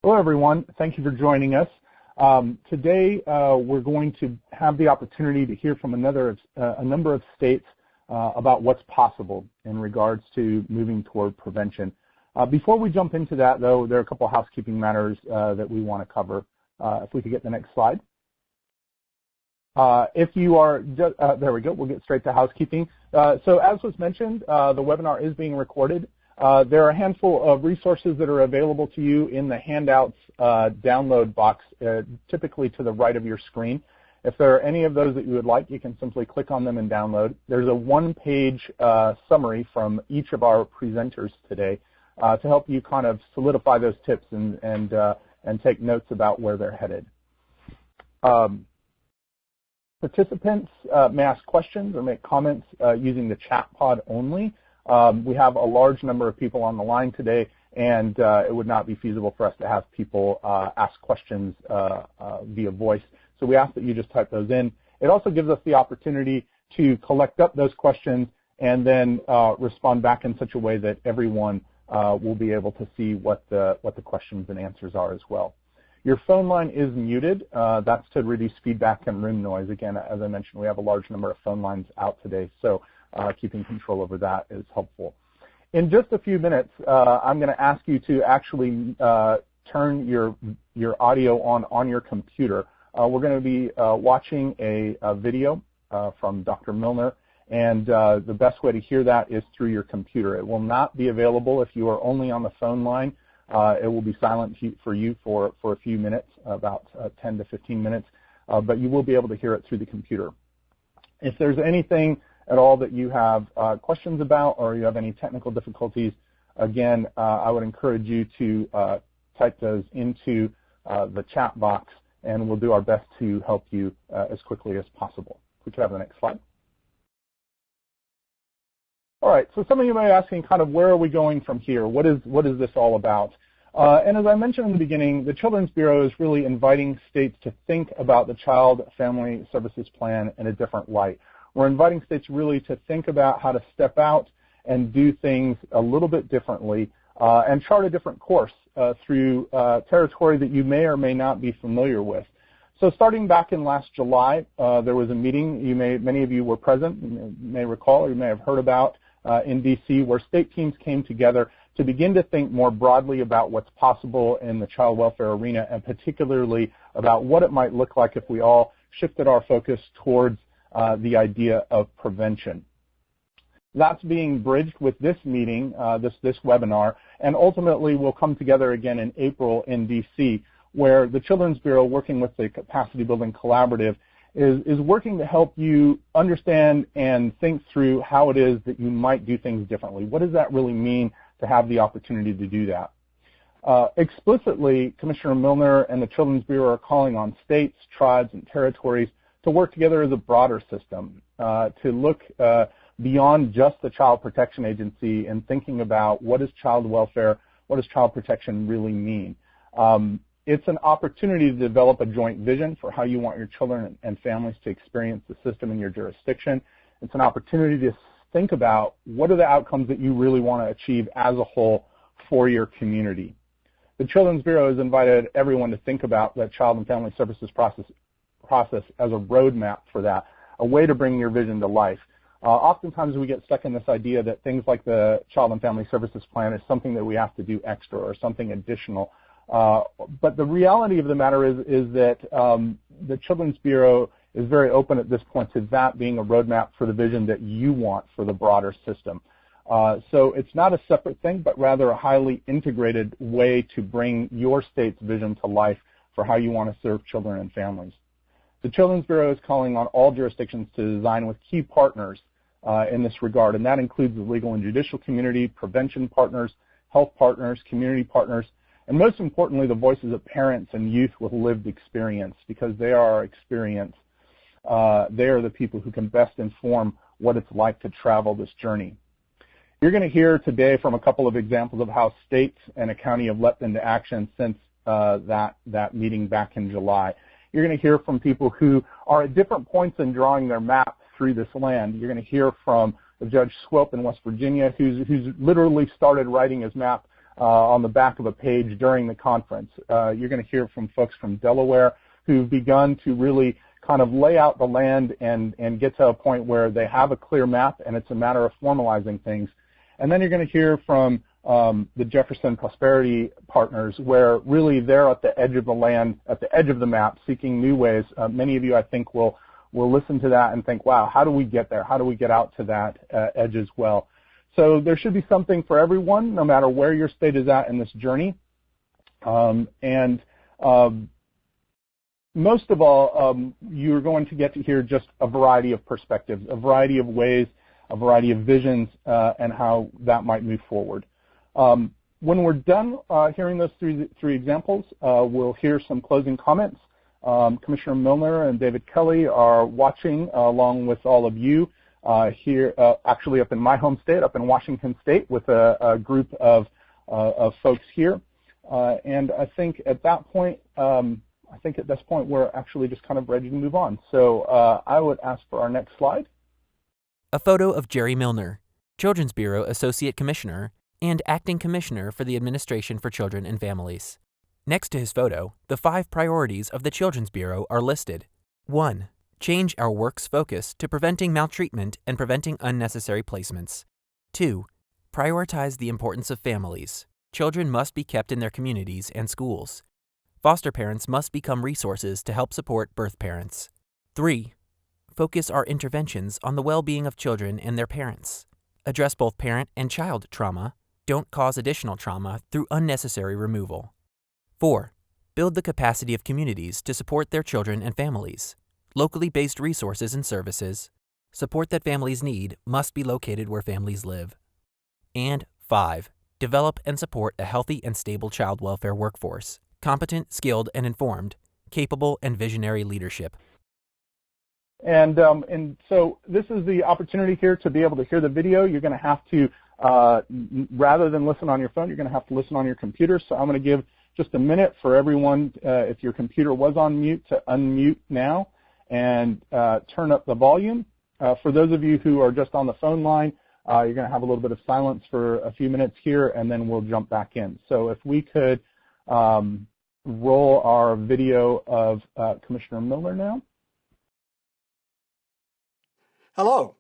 Hello, everyone. Thank you for joining us. Today, we're going to have the opportunity to hear from a number of states about what's possible in regards to moving toward prevention. Before we jump into that, though, there are a couple of housekeeping matters that we want to cover. If we could get the next slide. If you are, there we go, we'll get straight to housekeeping. So as was mentioned, the webinar is being recorded. There are a handful of resources that are available to you in the handouts download box, typically to the right of your screen. If there are any of those that you would like, you can simply click on them and download. There's a one-page summary from each of our presenters today to help you kind of solidify those tips and take notes about where they're headed. Participants may ask questions or make comments using the chat pod only. We have a large number of people on the line today, and it would not be feasible for us to have people ask questions via voice. So we ask that you just type those in. It also gives us the opportunity to collect up those questions and then respond back in such a way that everyone will be able to see what the questions and answers are as well. Your phone line is muted. That's to reduce feedback and room noise. Again, as I mentioned, we have a large number of phone lines out today, so keeping control over that is helpful. In just a few minutes, I'm going to ask you to actually turn your audio on your computer. We're going to be watching a video from Dr. Milner, and the best way to hear that is through your computer. It will not be available if you are only on the phone line. It will be silent for you for a few minutes, about 10 to 15 minutes, but you will be able to hear it through the computer. If there's anything at all that you have questions about or you have any technical difficulties, again, I would encourage you to type those into the chat box, and we'll do our best to help you as quickly as possible. If we could have the next slide. All right, so some of you may be asking kind of where are we going from here? What is this all about? And as I mentioned in the beginning, the Children's Bureau is really inviting states to think about the Child Family Services Plan in a different light. We're inviting states really to think about how to step out and do things a little bit differently and chart a different course through territory that you may or may not be familiar with. So starting back in last July, there was a meeting many of you were present, you may recall or you may have heard about in D.C., where state teams came together to begin to think more broadly about what's possible in the child welfare arena, and particularly about what it might look like if we all shifted our focus towards the idea of prevention. That's being bridged with this meeting, this webinar, and ultimately we'll come together again in April in D.C., where the Children's Bureau, working with the Capacity Building Collaborative, is working to help you understand and think through how it is that you might do things differently. What does that really mean to have the opportunity to do that? Explicitly, Commissioner Milner and the Children's Bureau are calling on states, tribes, and territories to work together as a broader system, to look beyond just the Child Protection Agency and thinking about what is child welfare, what does child protection really mean. It's an opportunity to develop a joint vision for how you want your children and families to experience the system in your jurisdiction. It's an opportunity to think about what are the outcomes that you really want to achieve as a whole for your community. The Children's Bureau has invited everyone to think about the Child and Family Services process as a roadmap for that, a way to bring your vision to life. Oftentimes we get stuck in this idea that things like the Child and Family Services Plan is something that we have to do extra or something additional. But the reality of the matter is that the Children's Bureau is very open at this point to that being a roadmap for the vision that you want for the broader system. So it's not a separate thing, but rather a highly integrated way to bring your state's vision to life for how you want to serve children and families. The Children's Bureau is calling on all jurisdictions to design with key partners in this regard, and that includes the legal and judicial community, prevention partners, health partners, community partners, and most importantly, the voices of parents and youth with lived experience, because they are our experience. They are the people who can best inform what it's like to travel this journey. You're going to hear today from a couple of examples of how states and a county have leapt into action since that meeting back in July. You're going to hear from people who are at different points in drawing their map through this land. You're going to hear from Judge Swope in West Virginia, who's literally started writing his map on the back of a page during the conference. You're going to hear from folks from Delaware who've begun to really kind of lay out the land and get to a point where they have a clear map and it's a matter of formalizing things. And then you're going to hear from the Jefferson Prosperity Partners, where really they're at the edge of the land, at the edge of the map, seeking new ways. Many of you, I think, will listen to that and think, wow, how do we get there? How do we get out to that edge as well? So there should be something for everyone, no matter where your state is at in this journey. Most of all, you're going to get to hear just a variety of perspectives, a variety of ways, a variety of visions, and how that might move forward. When we're done hearing those three examples, we'll hear some closing comments. Commissioner Milner and David Kelly are watching along with all of you here, actually up in my home state, up in Washington State, with a group of folks here. And I think at that point, at this point, we're actually just kind of ready to move on. So I would ask for our next slide. A photo of Jerry Milner, Children's Bureau Associate Commissioner and Acting Commissioner for the Administration for Children and Families. Next to his photo, the 5 priorities of the Children's Bureau are listed. 1. Change our work's focus to preventing maltreatment and preventing unnecessary placements. 2. Prioritize the importance of families. Children must be kept in their communities and schools. Foster parents must become resources to help support birth parents. 3. Focus our interventions on the well-being of children and their parents. Address both parent and child trauma. Don't cause additional trauma through unnecessary removal. 4. Build the capacity of communities to support their children and families. Locally based resources and services. Support that families need must be located where families live. And 5. Develop and support a healthy and stable child welfare workforce. Competent, skilled, and informed, capable, and visionary leadership. And so this is the opportunity here to be able to hear the video. You're going to have to, rather than listen on your phone, you're going to have to listen on your computer. So I'm going to give just a minute for everyone, if your computer was on mute, to unmute now and turn up the volume. For those of you who are just on the phone line, you're going to have a little bit of silence for a few minutes here, and then we'll jump back in. So if we could roll our video of Commissioner Milner now. Hello,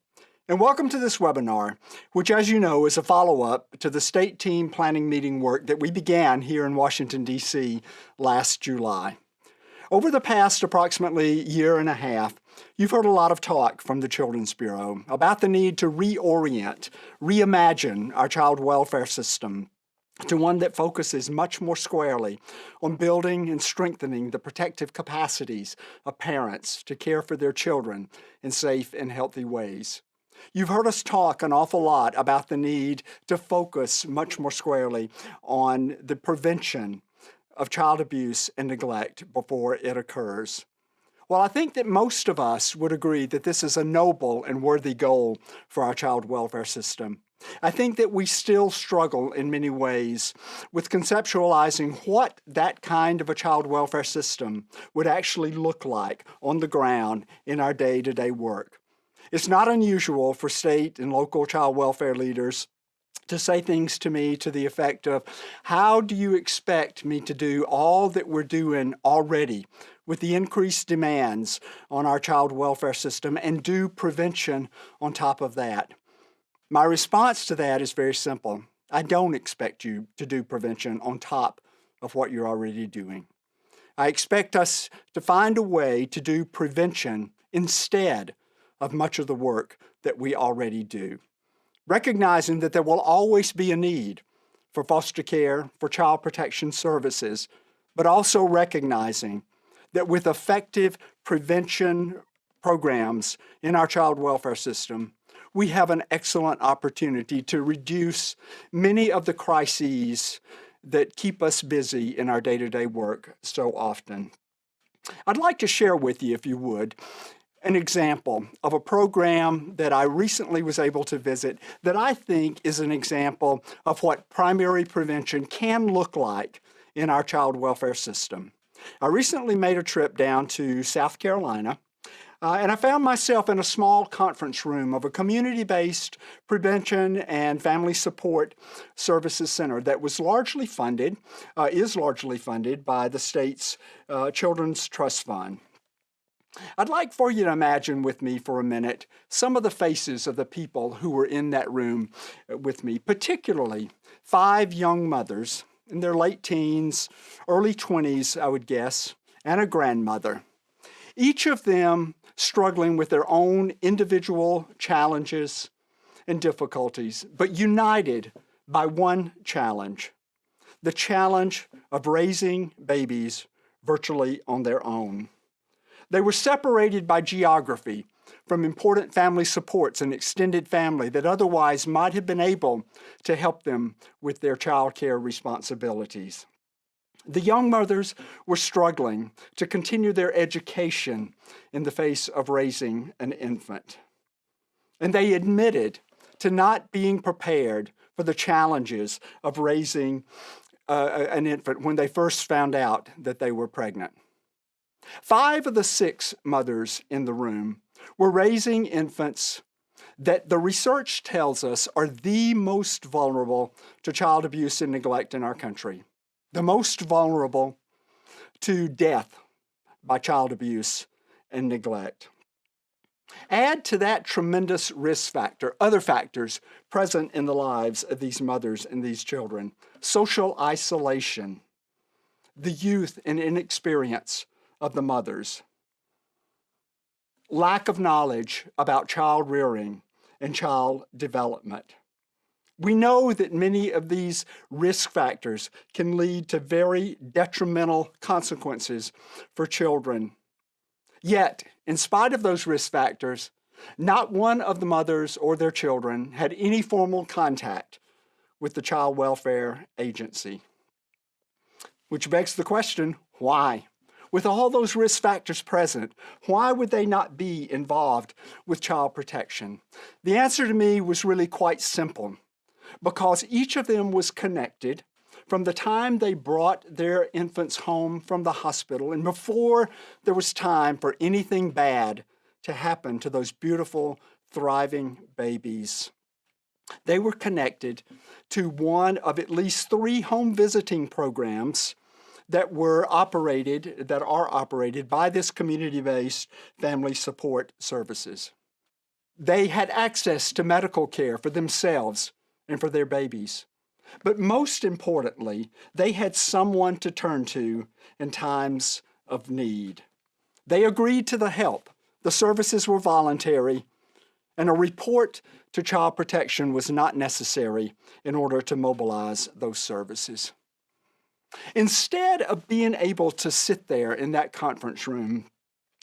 and welcome to this webinar, which, as you know, is a follow-up to the state team planning meeting work that we began here in Washington, D.C. last July. Over the past approximately year and a half, you've heard a lot of talk from the Children's Bureau about the need to reorient, reimagine our child welfare system to one that focuses much more squarely on building and strengthening the protective capacities of parents to care for their children in safe and healthy ways. You've heard us talk an awful lot about the need to focus much more squarely on the prevention of child abuse and neglect before it occurs. Well, I think that most of us would agree that this is a noble and worthy goal for our child welfare system. I think that we still struggle in many ways with conceptualizing what that kind of a child welfare system would actually look like on the ground in our day-to-day work. It's not unusual for state and local child welfare leaders to say things to me to the effect of, how do you expect me to do all that we're doing already with the increased demands on our child welfare system and do prevention on top of that? My response to that is very simple. I don't expect you to do prevention on top of what you're already doing. I expect us to find a way to do prevention instead of much of the work that we already do, recognizing that there will always be a need for foster care, for child protection services, but also recognizing that with effective prevention programs in our child welfare system, we have an excellent opportunity to reduce many of the crises that keep us busy in our day-to-day work so often. I'd like to share with you, if you would, an example of a program that I recently was able to visit that I think is an example of what primary prevention can look like in our child welfare system. I recently made a trip down to South Carolina And I found myself in a small conference room of a community-based prevention and family support services center that was largely funded, is largely funded by the state's Children's Trust Fund. I'd like for you to imagine with me for a minute some of the faces of the people who were in that room with me, particularly 5 young mothers in their late teens, early 20s, I would guess, and a grandmother. Each of them struggling with their own individual challenges and difficulties, but united by one challenge, the challenge of raising babies virtually on their own. They were separated by geography from important family supports and extended family that otherwise might have been able to help them with their child care responsibilities. The young mothers were struggling to continue their education in the face of raising an infant. And they admitted to not being prepared for the challenges of raising an infant when they first found out that they were pregnant. 5 of the 6 mothers in the room were raising infants that the research tells us are the most vulnerable to child abuse and neglect in our country, the most vulnerable to death by child abuse and neglect. Add to that tremendous risk factor, other factors present in the lives of these mothers and these children: social isolation, the youth and inexperience of the mothers, lack of knowledge about child rearing and child development. We know that many of these risk factors can lead to very detrimental consequences for children. Yet, in spite of those risk factors, not one of the mothers or their children had any formal contact with the Child Welfare Agency. Which begs the question, why? With all those risk factors present, why would they not be involved with child protection? The answer to me was really quite simple. Because each of them was connected from the time they brought their infants home from the hospital and before there was time for anything bad to happen to those beautiful, thriving babies. They were connected to one of at least 3 home visiting programs that are operated by this community-based family support services. They had access to medical care for themselves and for their babies. But most importantly, they had someone to turn to in times of need. They agreed to the help. The services were voluntary, and a report to child protection was not necessary in order to mobilize those services. Instead of being able to sit there in that conference room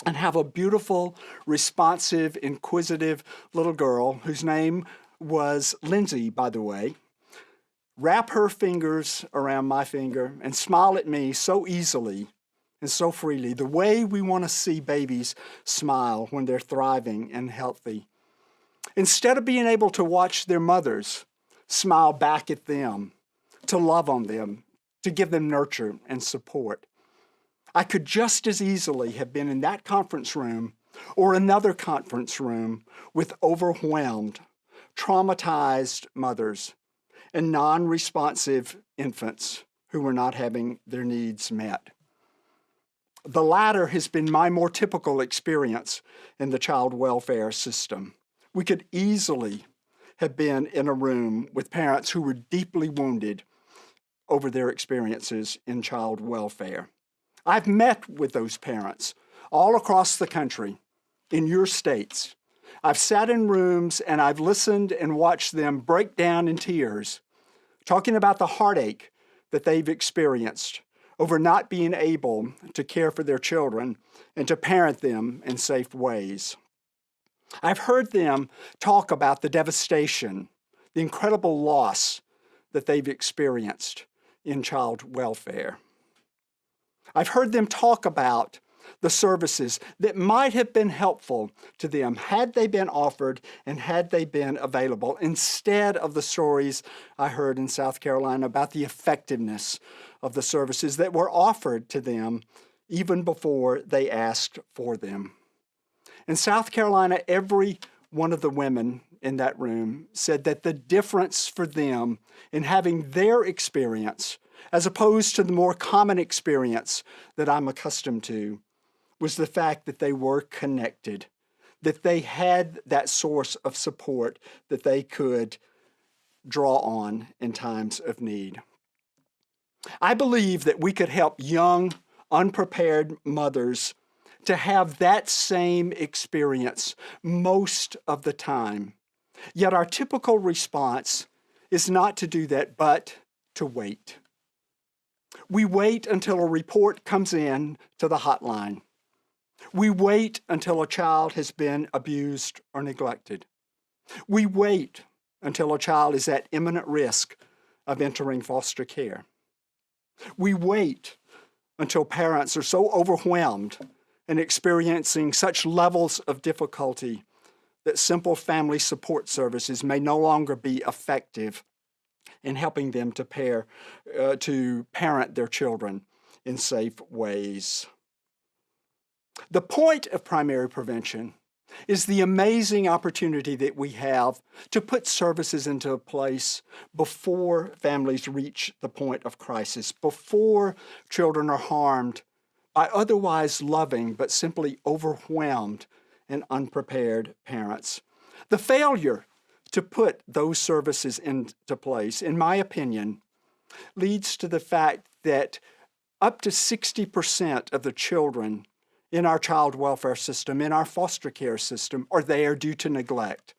and have a beautiful, responsive, inquisitive little girl whose name was Lindsay, by the way, wrap her fingers around my finger and smile at me so easily and so freely, the way we want to see babies smile when they're thriving and healthy. Instead of being able to watch their mothers smile back at them, to love on them, to give them nurture and support, I could just as easily have been in that conference room or another conference room with overwhelmed, traumatized mothers and non-responsive infants who were not having their needs met. The latter has been my more typical experience in the child welfare system. We could easily have been in a room with parents who were deeply wounded over their experiences in child welfare. I've met with those parents all across the country, in your states. I've sat in rooms and I've listened and watched them break down in tears, talking about the heartache that they've experienced over not being able to care for their children and to parent them in safe ways. I've heard them talk about the devastation, the incredible loss that they've experienced in child welfare. I've heard them talk about the services that might have been helpful to them had they been offered and had they been available, instead of the stories I heard in South Carolina about the effectiveness of the services that were offered to them even before they asked for them. In South Carolina, every one of the women in that room said that the difference for them in having their experience, as opposed to the more common experience that I'm accustomed to, was the fact that they were connected, that they had that source of support that they could draw on in times of need. I believe that we could help young, unprepared mothers to have that same experience most of the time. Yet our typical response is not to do that, but to wait. We wait until a report comes in to the hotline. We wait until a child has been abused or neglected. We wait until a child is at imminent risk of entering foster care. We wait until parents are so overwhelmed and experiencing such levels of difficulty that simple family support services may no longer be effective in helping them to parent their children in safe ways. The point of primary prevention is the amazing opportunity that we have to put services into place before families reach the point of crisis, before children are harmed by otherwise loving but simply overwhelmed and unprepared parents. The failure to put those services into place, in my opinion, leads to the fact that up to 60% of the children in our child welfare system, in our foster care system, are there due to neglect.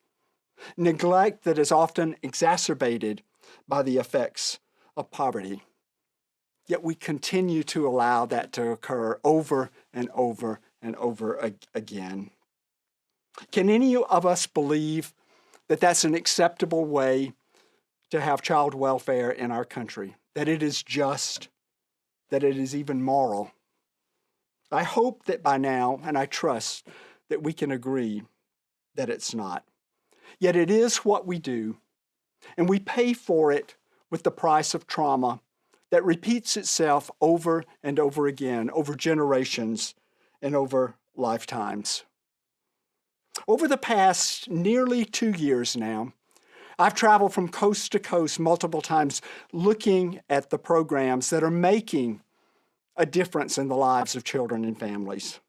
Neglect that is often exacerbated by the effects of poverty. Yet we continue to allow that to occur over and over and over again. Can any of us believe that that's an acceptable way to have child welfare in our country? That it is just, that it is even moral? I hope that by now, and I trust that we can agree that it's not. Yet it is what we do, and we pay for it with the price of trauma that repeats itself over and over again, over generations and over lifetimes. Over the past nearly 2 years now, I've traveled from coast to coast multiple times looking at the programs that are making a difference in the lives of children and families.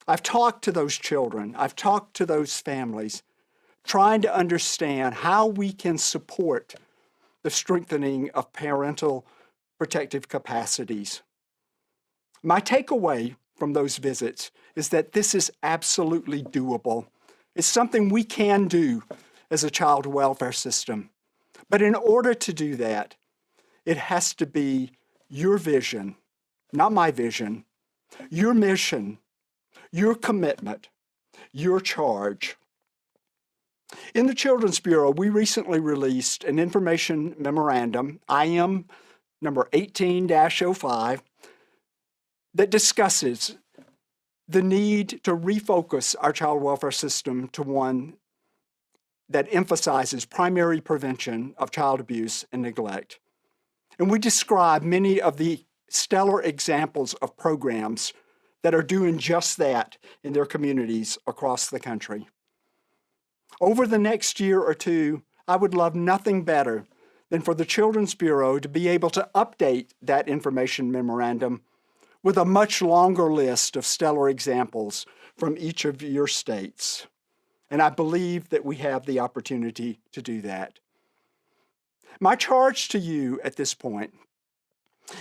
I've talked to those children, I've talked to those families, trying to understand how we can support the strengthening of parental protective capacities. My takeaway from those visits is that this is absolutely doable. It's something we can do as a child welfare system. But in order to do that, it has to be your vision, not my vision, your mission, your commitment, your charge. In the Children's Bureau, we recently released an information memorandum, IM number 18-05, that discusses the need to refocus our child welfare system to one that emphasizes primary prevention of child abuse and neglect. And we describe many of the stellar examples of programs that are doing just that in their communities across the country. Over the next year or two, I would love nothing better than for the Children's Bureau to be able to update that information memorandum with a much longer list of stellar examples from each of your states. And I believe that we have the opportunity to do that. My charge to you at this point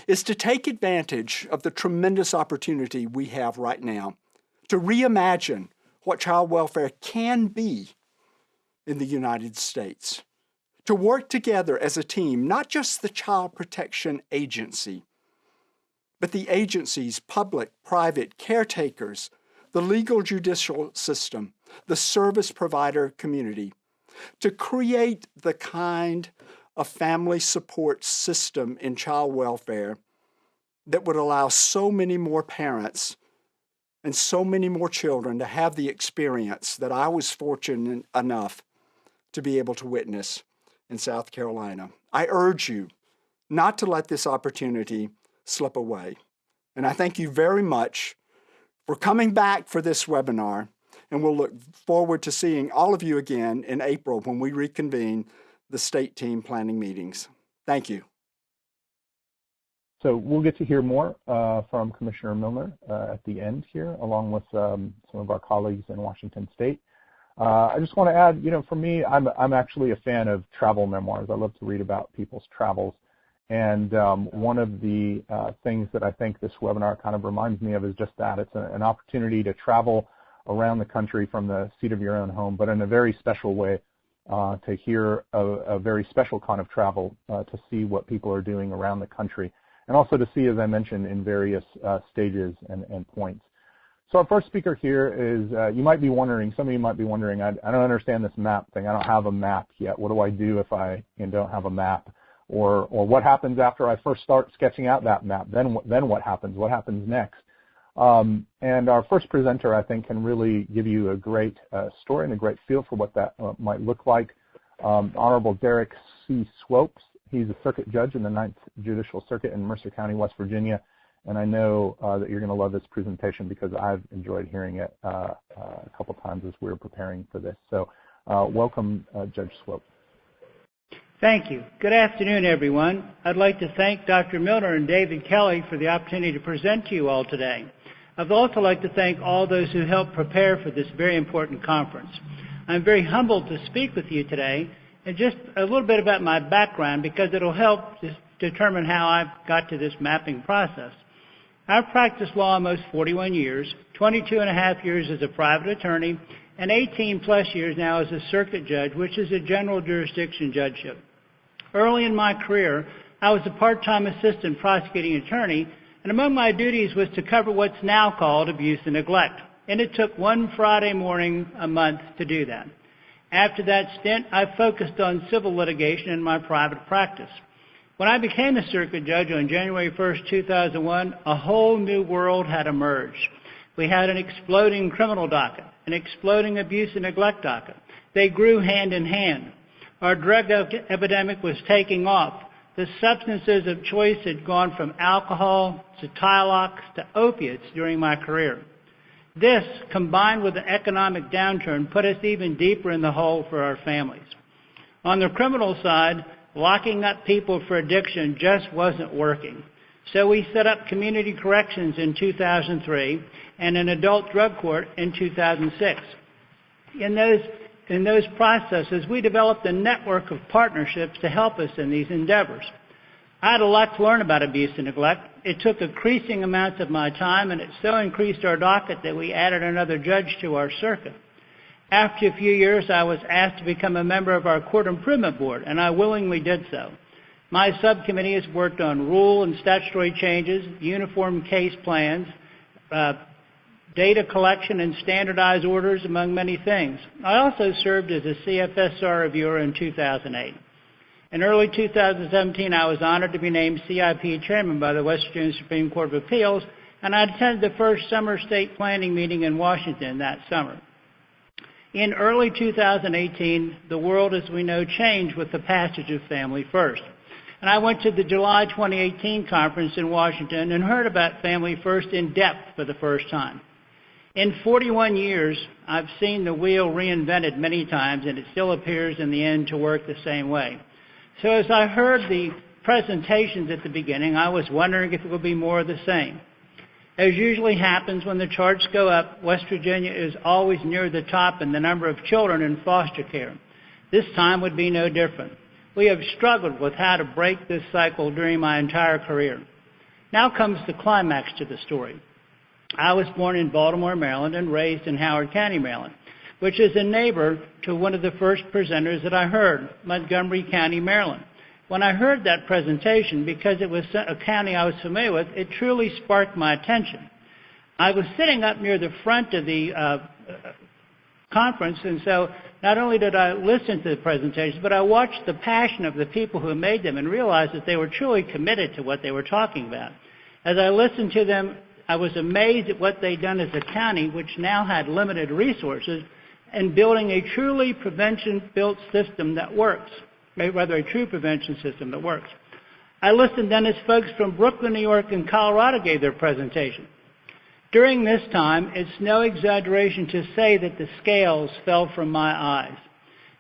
is to take advantage of the tremendous opportunity we have right now to reimagine what child welfare can be in the United States, to work together as a team, not just the Child Protection Agency, but the agencies, public, private, caretakers, the legal judicial system, the service provider community, to create the kind of family support system in child welfare that would allow so many more parents and so many more children to have the experience that I was fortunate enough to be able to witness in South Carolina. I urge you not to let this opportunity slip away. And I thank you very much for coming back for this webinar, and we'll look forward to seeing all of you again in April when we reconvene the state team planning meetings. Thank you. So we'll get to hear more from Commissioner Milner at the end here, along with some of our colleagues in Washington State. I just want to add, for me, I'm actually a fan of travel memoirs. I love to read about people's travels. And one of the things that I think this webinar kind of reminds me of is just that. It's an opportunity to travel around the country from the seat of your own home, but in a very special way, to hear a very special kind of travel, to see what people are doing around the country, and also to see, as I mentioned, in various stages and points. So our first speaker here is, you might be wondering, some of you might be wondering, I don't understand this map thing. I don't have a map yet. What do I do if I don't have a map? Or what happens after I first start sketching out that map? Then what happens? What happens next? And our first presenter, I think, can really give you a great story and a great feel for what that might look like. Honorable Derek C. Swopes. He's a circuit judge in the 9th Judicial Circuit in Mercer County, West Virginia. And I know that you're going to love this presentation because I've enjoyed hearing it a couple times as we were preparing for this. So welcome, Judge Swopes. Thank you. Good afternoon, everyone. I'd like to thank Dr. Milner and David Kelly for the opportunity to present to you all today. I'd also like to thank all those who helped prepare for this very important conference. I'm very humbled to speak with you today, and just a little bit about my background because it'll help determine how I got to this mapping process. I've practiced law almost 41 years, 22 and a half years as a private attorney, and 18 plus years now as a circuit judge, which is a general jurisdiction judgeship. Early in my career, I was a part-time assistant prosecuting attorney, and among my duties was to cover what's now called abuse and neglect. And it took one Friday morning a month to do that. After that stint, I focused on civil litigation in my private practice. When I became a circuit judge on January 1st, 2001, a whole new world had emerged. We had an exploding criminal docket, an exploding abuse and neglect docket. They grew hand in hand. Our drug epidemic was taking off. The substances of choice had gone from alcohol to Tylox to opiates during my career. This, combined with the economic downturn, put us even deeper in the hole for our families. On the criminal side, locking up people for addiction just wasn't working. So we set up community corrections in 2003 and an adult drug court in 2006. In those processes, we developed a network of partnerships to help us in these endeavors. I had a lot to learn about abuse and neglect. It took increasing amounts of my time, and it so increased our docket that we added another judge to our circuit. After a few years, I was asked to become a member of our Court Improvement Board, and I willingly did so. My subcommittee has worked on rule and statutory changes, uniform case plans, data collection and standardized orders, among many things. I also served as a CFSR reviewer in 2008. In early 2017, I was honored to be named CIP chairman by the West Virginia Supreme Court of Appeals, and I attended the first summer state planning meeting in Washington that summer. In early 2018, the world, as we know, changed with the passage of Family First. And I went to the July 2018 conference in Washington and heard about Family First in depth for the first time. In 41 years, I've seen the wheel reinvented many times, and it still appears in the end to work the same way. So as I heard the presentations at the beginning, I was wondering if it would be more of the same. As usually happens when the charts go up, West Virginia is always near the top in the number of children in foster care. This time would be no different. We have struggled with how to break this cycle during my entire career. Now comes the climax to the story. I was born in Baltimore, Maryland, and raised in Howard County, Maryland, which is a neighbor to one of the first presenters that I heard, Montgomery County, Maryland. When I heard that presentation, because it was a county I was familiar with, it truly sparked my attention. I was sitting up near the front of the conference, and so not only did I listen to the presentations, but I watched the passion of the people who made them and realized that they were truly committed to what they were talking about. As I listened to them, I was amazed at what they'd done as a county, which now had limited resources, and building a truly prevention-built system that works, rather a true prevention system that works. I listened then as folks from Brooklyn, New York, and Colorado gave their presentation. During this time, it's no exaggeration to say that the scales fell from my eyes.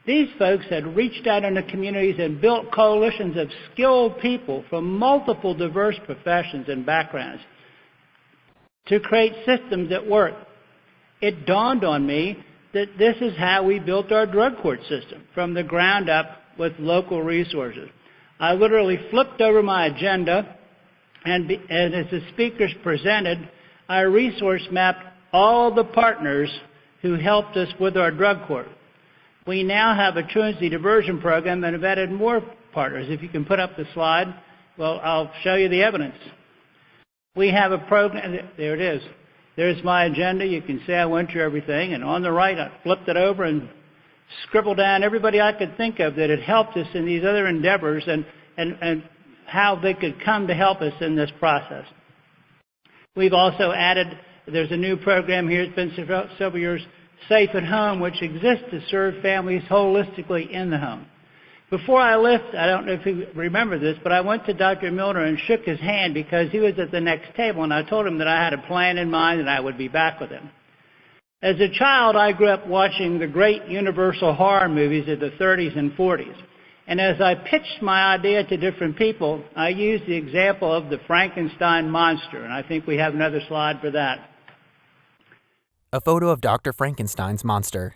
These folks had reached out into communities and built coalitions of skilled people from multiple diverse professions and backgrounds to create systems that work. It dawned on me that this is how we built our drug court system, from the ground up with local resources. I literally flipped over my agenda, and as the speakers presented, I resource mapped all the partners who helped us with our drug court. We now have a truancy diversion program and have added more partners. If you can put up the slide, well, I'll show you the evidence. We have a program, there it is. There's my agenda. You can see I went through everything. And on the right, I flipped it over and scribbled down everybody I could think of that had helped us in these other endeavors and how they could come to help us in this process. We've also added, there's a new program here, it's been several years, Safe at Home, which exists to serve families holistically in the home. Before I left, I don't know if you remember this, but I went to Dr. Milner and shook his hand because he was at the next table, and I told him that I had a plan in mind and I would be back with him. As a child, I grew up watching the great Universal horror movies of the 30s and 40s. And as I pitched my idea to different people, I used the example of the Frankenstein monster, and I think we have another slide for that. A photo of Dr. Frankenstein's monster.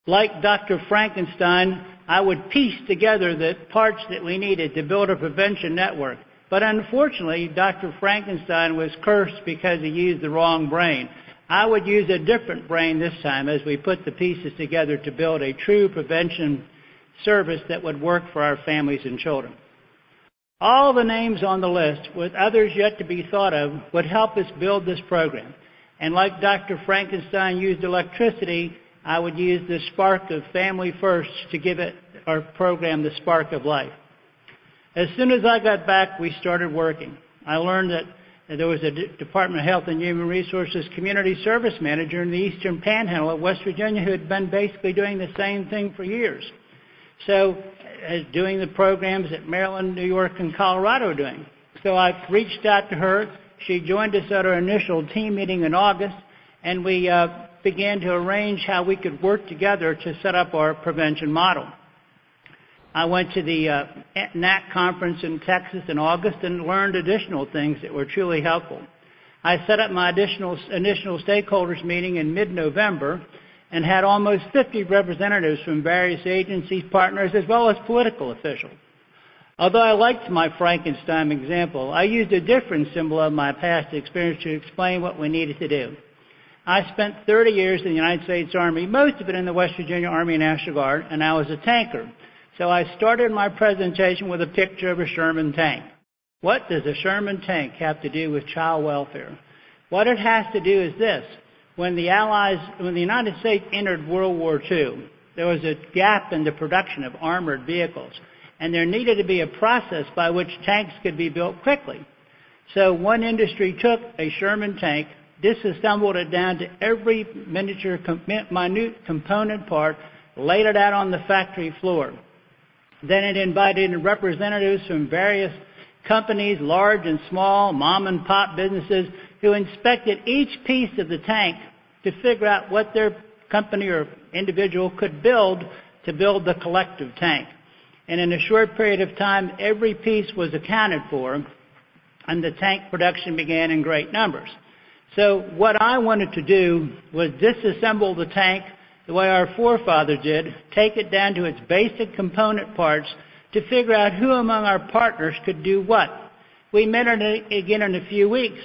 Like Dr. Frankenstein, I would piece together the parts that we needed to build a prevention network. But unfortunately, Dr. Frankenstein was cursed because he used the wrong brain. I would use a different brain this time as we put the pieces together to build a true prevention service that would work for our families and children. All the names on the list, with others yet to be thought of, would help us build this program. And like Dr. Frankenstein used electricity, I would use the spark of Family First to give it, our program, the spark of life. As soon as I got back, we started working. I learned that there was a Department of Health and Human Resources community service manager in the Eastern Panhandle of West Virginia who had been basically doing the same thing for years. So, doing the programs that Maryland, New York, and Colorado are doing. So I reached out to her. She joined us at our initial team meeting in August, and we began to arrange how we could work together to set up our prevention model. I went to the NAC conference in Texas in August and learned additional things that were truly helpful. I set up my initial stakeholders meeting in mid-November and had almost 50 representatives from various agencies, partners, as well as political officials. Although I liked my Frankenstein example, I used a different symbol of my past experience to explain what we needed to do. I spent 30 years in the United States Army, most of it in the West Virginia Army National Guard, and I was a tanker. So I started my presentation with a picture of a Sherman tank. What does a Sherman tank have to do with child welfare? What it has to do is this. When the United States entered World War II, there was a gap in the production of armored vehicles, and there needed to be a process by which tanks could be built quickly. So one industry took a Sherman tank, disassembled it down to every minute component part, laid it out on the factory floor. Then it invited representatives from various companies, large and small, mom and pop businesses, who inspected each piece of the tank to figure out what their company or individual could build to build the collective tank. And in a short period of time, every piece was accounted for, and the tank production began in great numbers. So what I wanted to do was disassemble the tank the way our forefathers did, take it down to its basic component parts to figure out who among our partners could do what. We met again in a few weeks.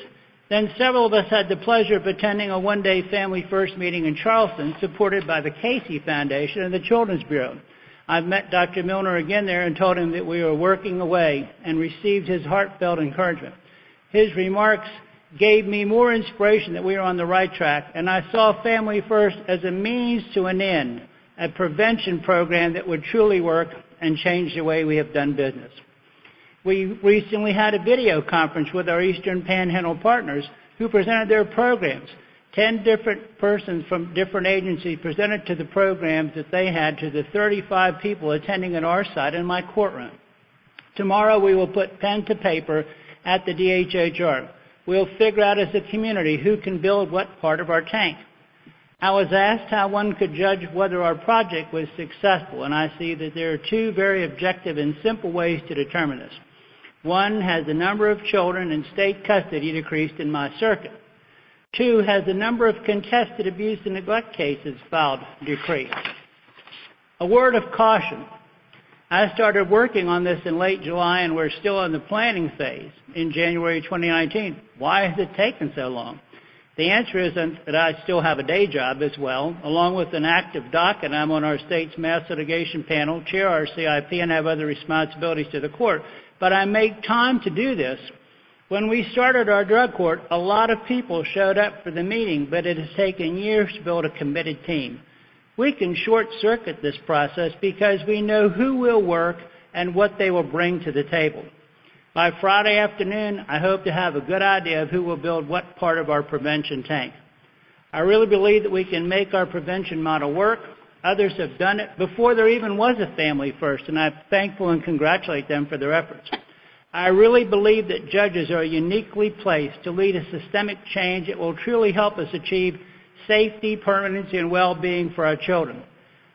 Then several of us had the pleasure of attending a one-day Family First meeting in Charleston, supported by the Casey Foundation and the Children's Bureau. I met Dr. Milner again there and told him that we were working away and received his heartfelt encouragement. His remarks gave me more inspiration that we were on the right track, and I saw Family First as a means to an end, a prevention program that would truly work and change the way we have done business. We recently had a video conference with our Eastern Panhandle partners who presented their programs. 10 different persons from different agencies presented to the programs that they had to the 35 people attending at our site in my courtroom. Tomorrow we will put pen to paper at the DHHR. we'll figure out as a community who can build what part of our tank. I was asked how one could judge whether our project was successful, and I see that there are two very objective and simple ways to determine this. One, has the number of children in state custody decreased in my circuit? Two, has the number of contested abuse and neglect cases filed decreased? A word of caution. I started working on this in late July, and we're still in the planning phase in January 2019. Why has it taken so long? The answer is that I still have a day job as well. Along with an active docket, I'm on our state's mass litigation panel, chair our CIP, and have other responsibilities to the court. But I make time to do this. When we started our drug court, a lot of people showed up for the meeting, but it has taken years to build a committed team. We can short-circuit this process because we know who will work and what they will bring to the table. By Friday afternoon, I hope to have a good idea of who will build what part of our prevention tank. I really believe that we can make our prevention model work. Others have done it before there even was a Family First, and I'm thankful and congratulate them for their efforts. I really believe that judges are uniquely placed to lead a systemic change that will truly help us achieve safety, permanency, and well-being for our children.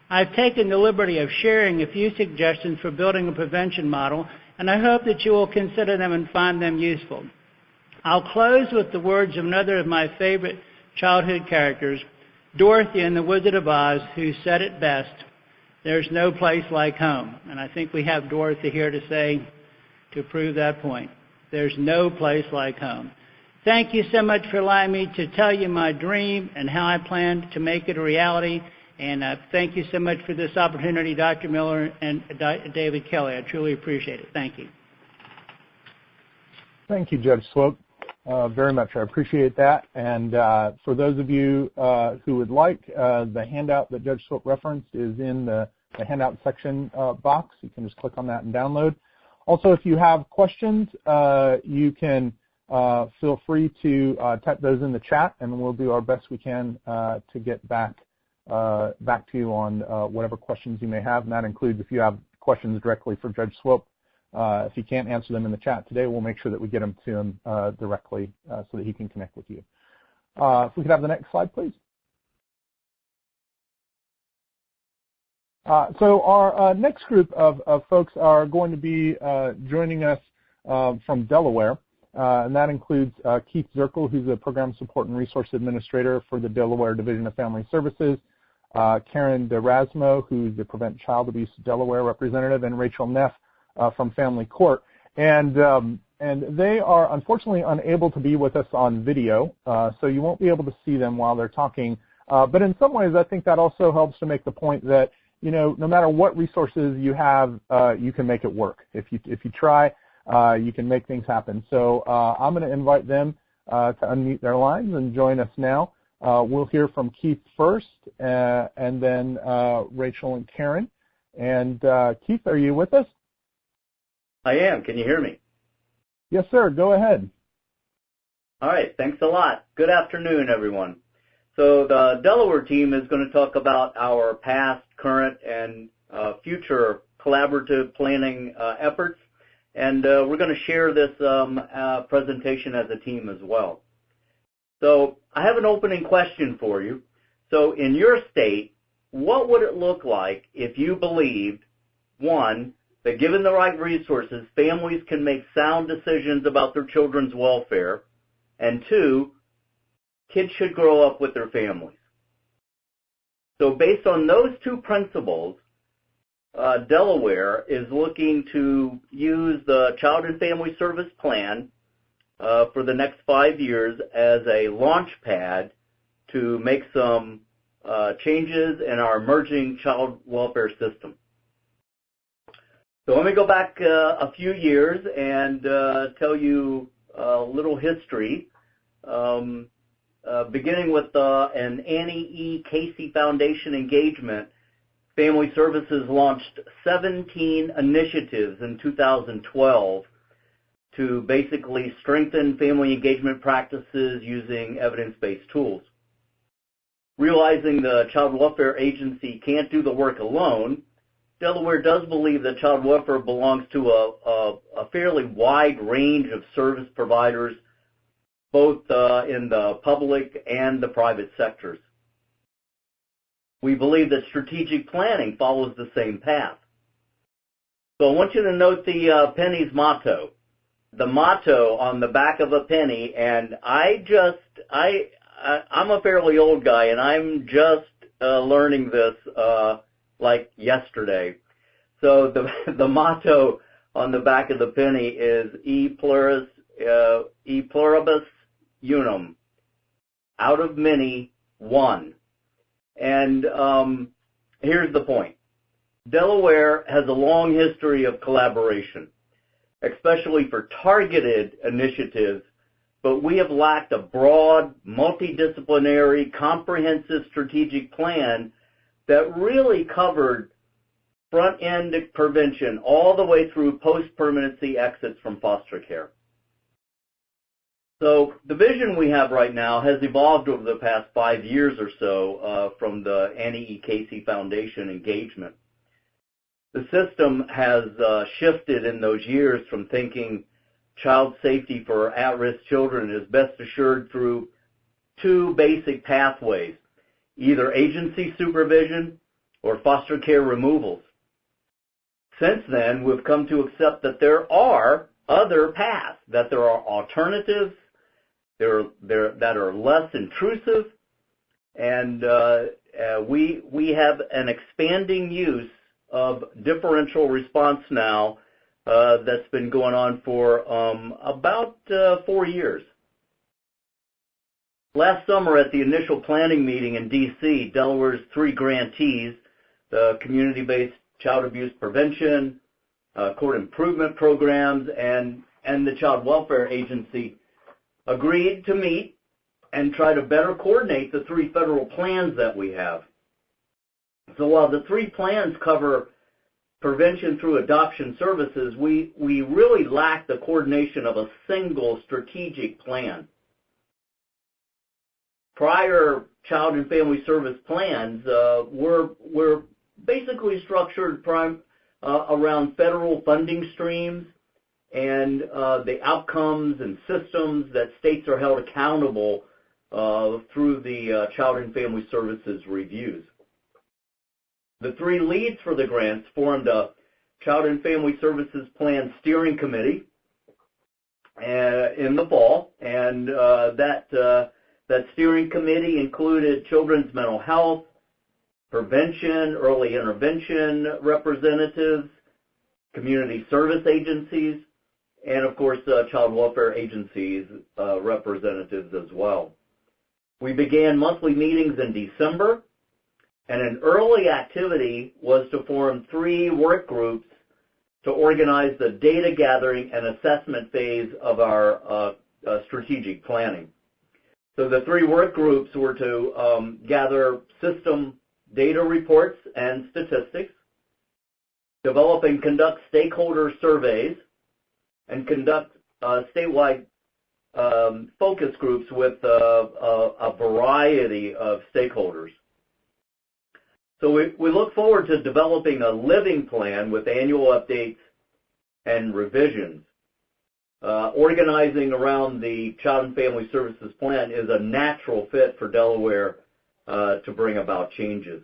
I've taken the liberty of sharing a few suggestions for building a prevention model, and I hope that you will consider them and find them useful. I'll close with the words of another of my favorite childhood characters, Dorothy in The Wizard of Oz, who said it best, "There's no place like home." And I think we have Dorothy here to say, to prove that point. There's no place like home. Thank you so much for allowing me to tell you my dream and how I plan to make it a reality. And thank you so much for this opportunity, Dr. Miller and David Kelly. I truly appreciate it. Thank you. Thank you, Judge Swope. Very much. I appreciate that. And for those of you who would like, the handout that Judge Swope referenced is in the handout section box. You can just click on that and download. Also, if you have questions, you can feel free to type those in the chat, and we'll do our best we can to get back to you on whatever questions you may have. And that includes if you have questions directly for Judge Swope. If you can't answer them in the chat today, we'll make sure that we get them to him directly so that he can connect with you. If we could have the next slide, please. So our next group of folks are going to be joining us from Delaware, and that includes Keith Zirkle, who's a Program Support and Resource Administrator for the Delaware Division of Family Services, Karen DeRasmo, who's the Prevent Child Abuse Delaware representative, and Rachel Neff from Family Court. And they are unfortunately unable to be with us on video, so you won't be able to see them while they're talking. But in some ways, I think that also helps to make the point that, you know, no matter what resources you have, you can make it work. If you try, you can make things happen. So I'm going to invite them to unmute their lines and join us now. We'll hear from Keith first, and then Rachel and Karen. And Keith, are you with us? I am. Can you hear me? Yes, sir. Go ahead. All right. Thanks a lot. Good afternoon, everyone. So the Delaware team is going to talk about our past, current, and future collaborative planning efforts, and we're going to share this presentation as a team as well. So I have an opening question for you. So in your state, what would it look like if you believed, one, that given the right resources, families can make sound decisions about their children's welfare, and two, kids should grow up with their families? So based on those two principles, Delaware is looking to use the Child and Family Service Plan for the next 5 years as a launch pad to make some changes in our emerging child welfare system. So let me go back a few years and tell you a little history. Beginning with an Annie E. Casey Foundation engagement, Family Services launched 17 initiatives in 2012 to basically strengthen family engagement practices using evidence-based tools. Realizing the Child Welfare Agency can't do the work alone, Delaware does believe that child welfare belongs to a fairly wide range of service providers both in the public and the private sectors. We believe that strategic planning follows the same path. So I want you to note the penny's motto. The motto on the back of a penny, and I'm a fairly old guy, and I'm just learning this like yesterday. So the motto on the back of the penny is e pluribus unum, out of many, one. And here's the point. Delaware has a long history of collaboration, especially for targeted initiatives, but we have lacked a broad, multidisciplinary, comprehensive strategic plan that really covered front-end prevention all the way through post-permanency exits from foster care. So the vision we have right now has evolved over the past 5 years or so from the Annie E. Casey Foundation engagement. The system has shifted in those years from thinking child safety for at-risk children is best assured through two basic pathways, either agency supervision or foster care removals. Since then, we've come to accept that there are other paths, that there are alternatives that are less intrusive, and we have an expanding use of differential response now that's been going on for about 4 years. Last summer at the initial planning meeting in D.C., Delaware's 3 grantees, the community-based child abuse prevention, court improvement programs, and the Child Welfare Agency, agreed to meet and try to better coordinate the 3 federal plans that we have. So while the 3 plans cover prevention through adoption services, we really lack the coordination of a single strategic plan. Prior child and family service plans were basically structured around federal funding streams and the outcomes and systems that states are held accountable through the Child and Family Services reviews. The 3 leads for the grants formed a Child and Family Services Plan Steering Committee in the fall, and that steering committee included children's mental health, prevention, early intervention representatives, community service agencies, and of course child welfare agencies representatives as well. We began monthly meetings in December, and an early activity was to form 3 work groups to organize the data gathering and assessment phase of our strategic planning. So the 3 work groups were to gather system data reports and statistics, develop and conduct stakeholder surveys, and conduct statewide focus groups with a variety of stakeholders. So we look forward to developing a living plan with annual updates and revisions. Organizing around the Child and Family Services Plan is a natural fit for Delaware to bring about changes.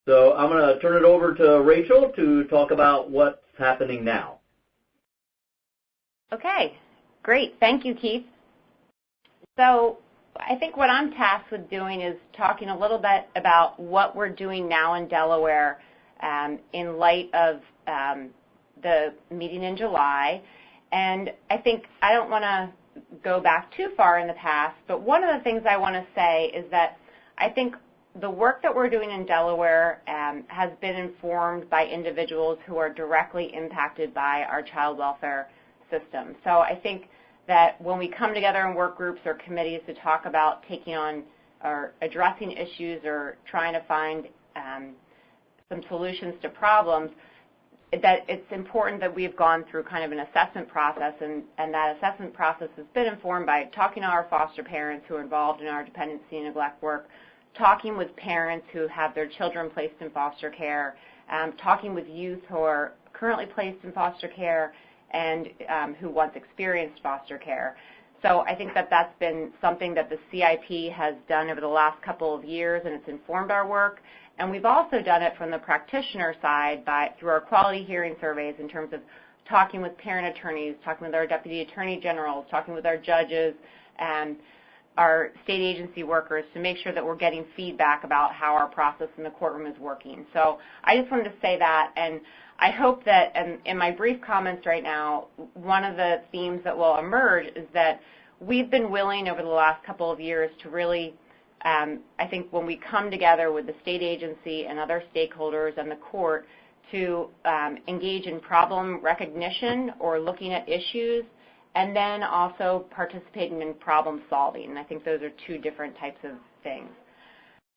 So I'm going to turn it over to Rachel to talk about what's happening now. Okay, great. Thank you, Keith. So I think what I'm tasked with doing is talking a little bit about what we're doing now in Delaware in light of the meeting in July. And I think I don't want to go back too far in the past, but one of the things I want to say is that I think the work that we're doing in Delaware has been informed by individuals who are directly impacted by our child welfare system. So I think that when we come together in work groups or committees to talk about taking on or addressing issues or trying to find some solutions to problems, that it's important that we've gone through kind of an assessment process, and that assessment process has been informed by talking to our foster parents who are involved in our dependency and neglect work, talking with parents who have their children placed in foster care, talking with youth who are currently placed in foster care and who once experienced foster care. So I think that that's been something that the CIP has done over the last couple of years, and it's informed our work. And we've also done it from the practitioner side through our quality hearing surveys in terms of talking with parent attorneys, talking with our deputy attorney generals, talking with our judges and our state agency workers to make sure that we're getting feedback about how our process in the courtroom is working. So I just wanted to say that, and I hope that, and in my brief comments right now, one of the themes that will emerge is that we've been willing over the last couple of years to really, I think when we come together with the state agency and other stakeholders and the court to engage in problem recognition or looking at issues, and then also participating in problem solving. And I think those are two different types of things.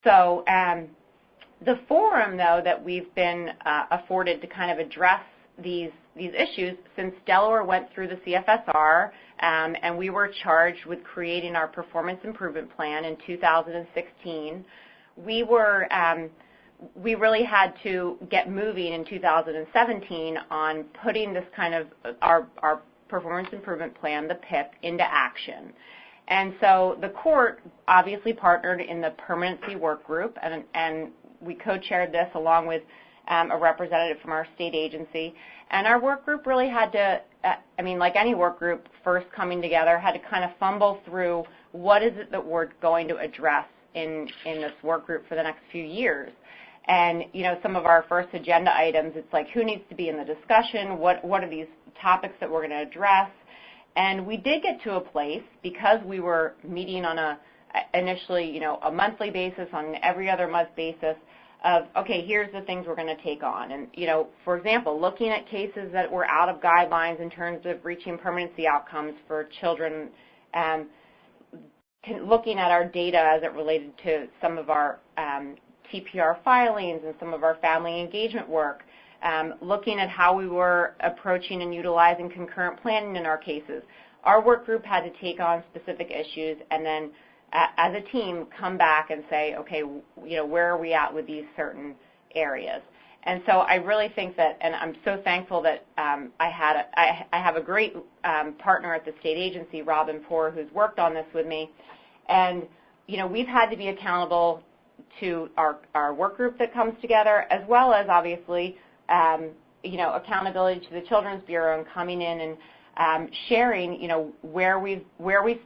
So the forum, though, that we've been afforded to kind of address these issues since Delaware went through the CFSR, and we were charged with creating our performance improvement plan in 2016. We really had to get moving in 2017 on putting this kind of our performance improvement plan, the PIP, into action. And so the court obviously partnered in the permanency work group, and we co-chaired this along with a representative from our state agency. And our work group really had to, like any work group first coming together, had to kind of fumble through what is it that we're going to address in this work group for the next few years. And, some of our first agenda items, it's like who needs to be in the discussion, what are these topics that we're going to address. And we did get to a place, because we were meeting on initially, a monthly basis, on an every other month basis, of, okay, here's the things we're going to take on. And, for example, looking at cases that were out of guidelines in terms of reaching permanency outcomes for children, looking at our data as it related to some of our TPR filings and some of our family engagement work, looking at how we were approaching and utilizing concurrent planning in our cases. Our work group had to take on specific issues and then, as a team, come back and say, okay, where are we at with these certain areas? And so I really think that, and I'm so thankful that I have a great partner at the state agency, Robin Poor, who's worked on this with me. And, we've had to be accountable to our work group that comes together, as well as, obviously, accountability to the Children's Bureau and coming in and sharing, where we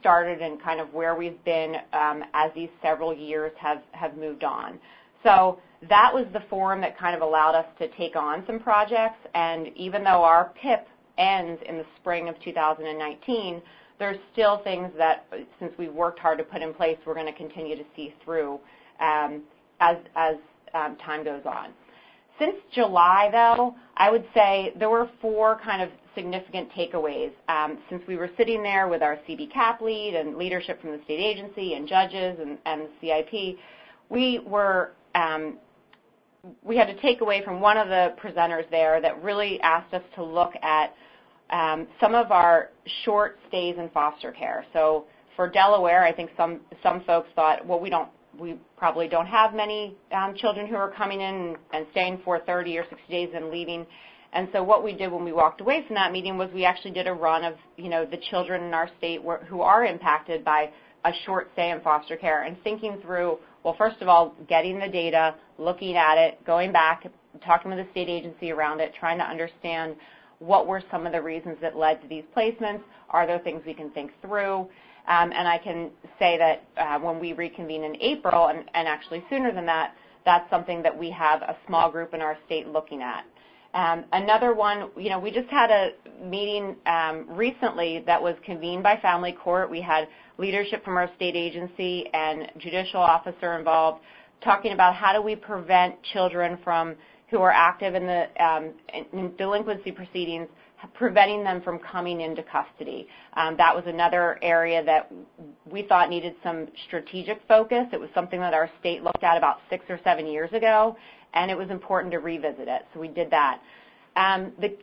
started and kind of where we've been as these several years have moved on. So that was the forum that kind of allowed us to take on some projects. And even though our PIP ends in the spring of 2019, there's still things that, since we've worked hard to put in place, we're going to continue to see through as time goes on. Since July, though, I would say there were 4 kind of significant takeaways. Since we were sitting there with our CB CAP lead and leadership from the state agency and judges and the CIP, we had to take away from one of the presenters there that really asked us to look at some of our short stays in foster care. So for Delaware, I think some folks thought, well, we probably don't have many children who are coming in and staying for 30 or 60 days and leaving. And so what we did when we walked away from that meeting was we actually did a run of, the children in our state who are impacted by a short stay in foster care, and thinking through, well, first of all, getting the data, looking at it, going back, talking with the state agency around it, trying to understand what were some of the reasons that led to these placements. Are there things we can think through? And I can say that when we reconvene in April, and actually sooner than that, that's something that we have a small group in our state looking at. Another one, we just had a meeting recently that was convened by Family Court. We had leadership from our state agency and judicial officer involved, talking about how do we prevent children who are active in the in delinquency proceedings, preventing them from coming into custody. That was another area that we thought needed some strategic focus. It was something that our state looked at about 6 or 7 years ago, and it was important to revisit it, so we did that.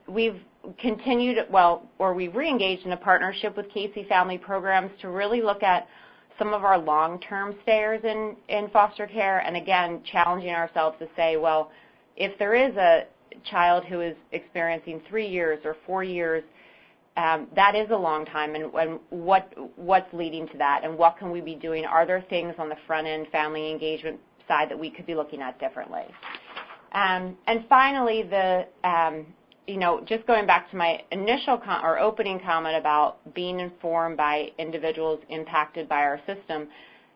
We've continued, we've re-engaged in a partnership with Casey Family Programs to really look at some of our long-term stayers in foster care, and again, challenging ourselves to say, well, if there is a child who is experiencing 3 years or 4 years, that is a long time, and what's leading to that, and what can we be doing? Are there things on the front end family engagement side that we could be looking at differently? And finally, just going back to my initial or opening comment about being informed by individuals impacted by our system,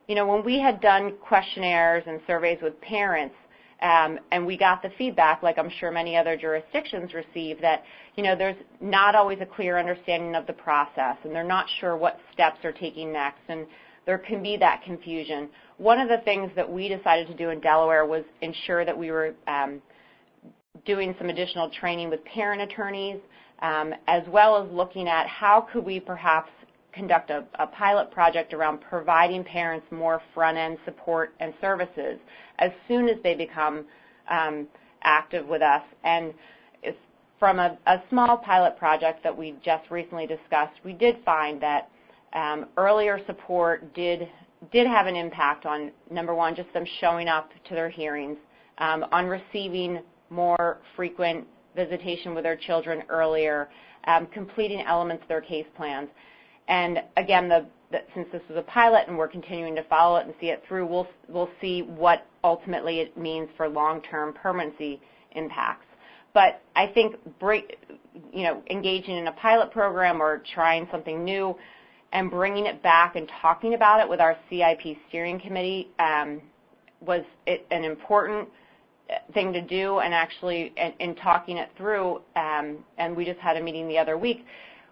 when we had done questionnaires and surveys with parents, and we got the feedback, like I'm sure many other jurisdictions receive, that there's not always a clear understanding of the process, and they're not sure what steps are taking next, and there can be that confusion. One of the things that we decided to do in Delaware was ensure that we were doing some additional training with parent attorneys, as well as looking at how could we perhaps conduct a pilot project around providing parents more front-end support and services as soon as they become active with us. And from a small pilot project that we just recently discussed, we did find that earlier support did have an impact on, number one, just them showing up to their hearings, on receiving more frequent visitation with their children earlier, completing elements of their case plans. And again, since this was a pilot and we're continuing to follow it and see it through, we'll see what ultimately it means for long-term permanency impacts. But I think engaging in a pilot program or trying something new and bringing it back and talking about it with our CIP steering committee was an important thing to do, and actually in talking it through, and we just had a meeting the other week,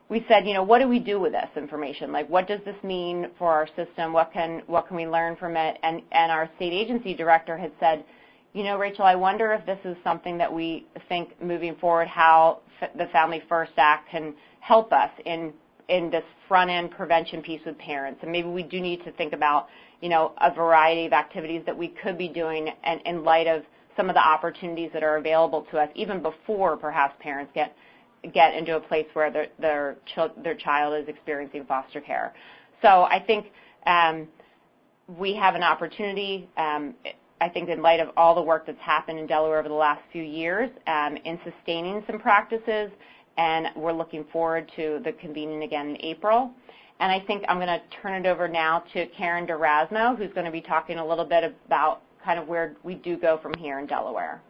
we said, what do we do with this information? Like, what does this mean for our system? What can we learn from it? And our state agency director had said, Rachel, I wonder if this is something that we think moving forward, how the Family First Act can help us in this front-end prevention piece with parents. And maybe we do need to think about, a variety of activities that we could be doing, and in light of some of the opportunities that are available to us, even before perhaps parents get into a place where their child is experiencing foster care. So I think we have an opportunity, I think in light of all the work that's happened in Delaware over the last few years, in sustaining some practices, and we're looking forward to the convening again in April. And I think I'm going to turn it over now to Karen Durasmo, who's going to be talking a little bit about kind of where we do go from here in Delaware.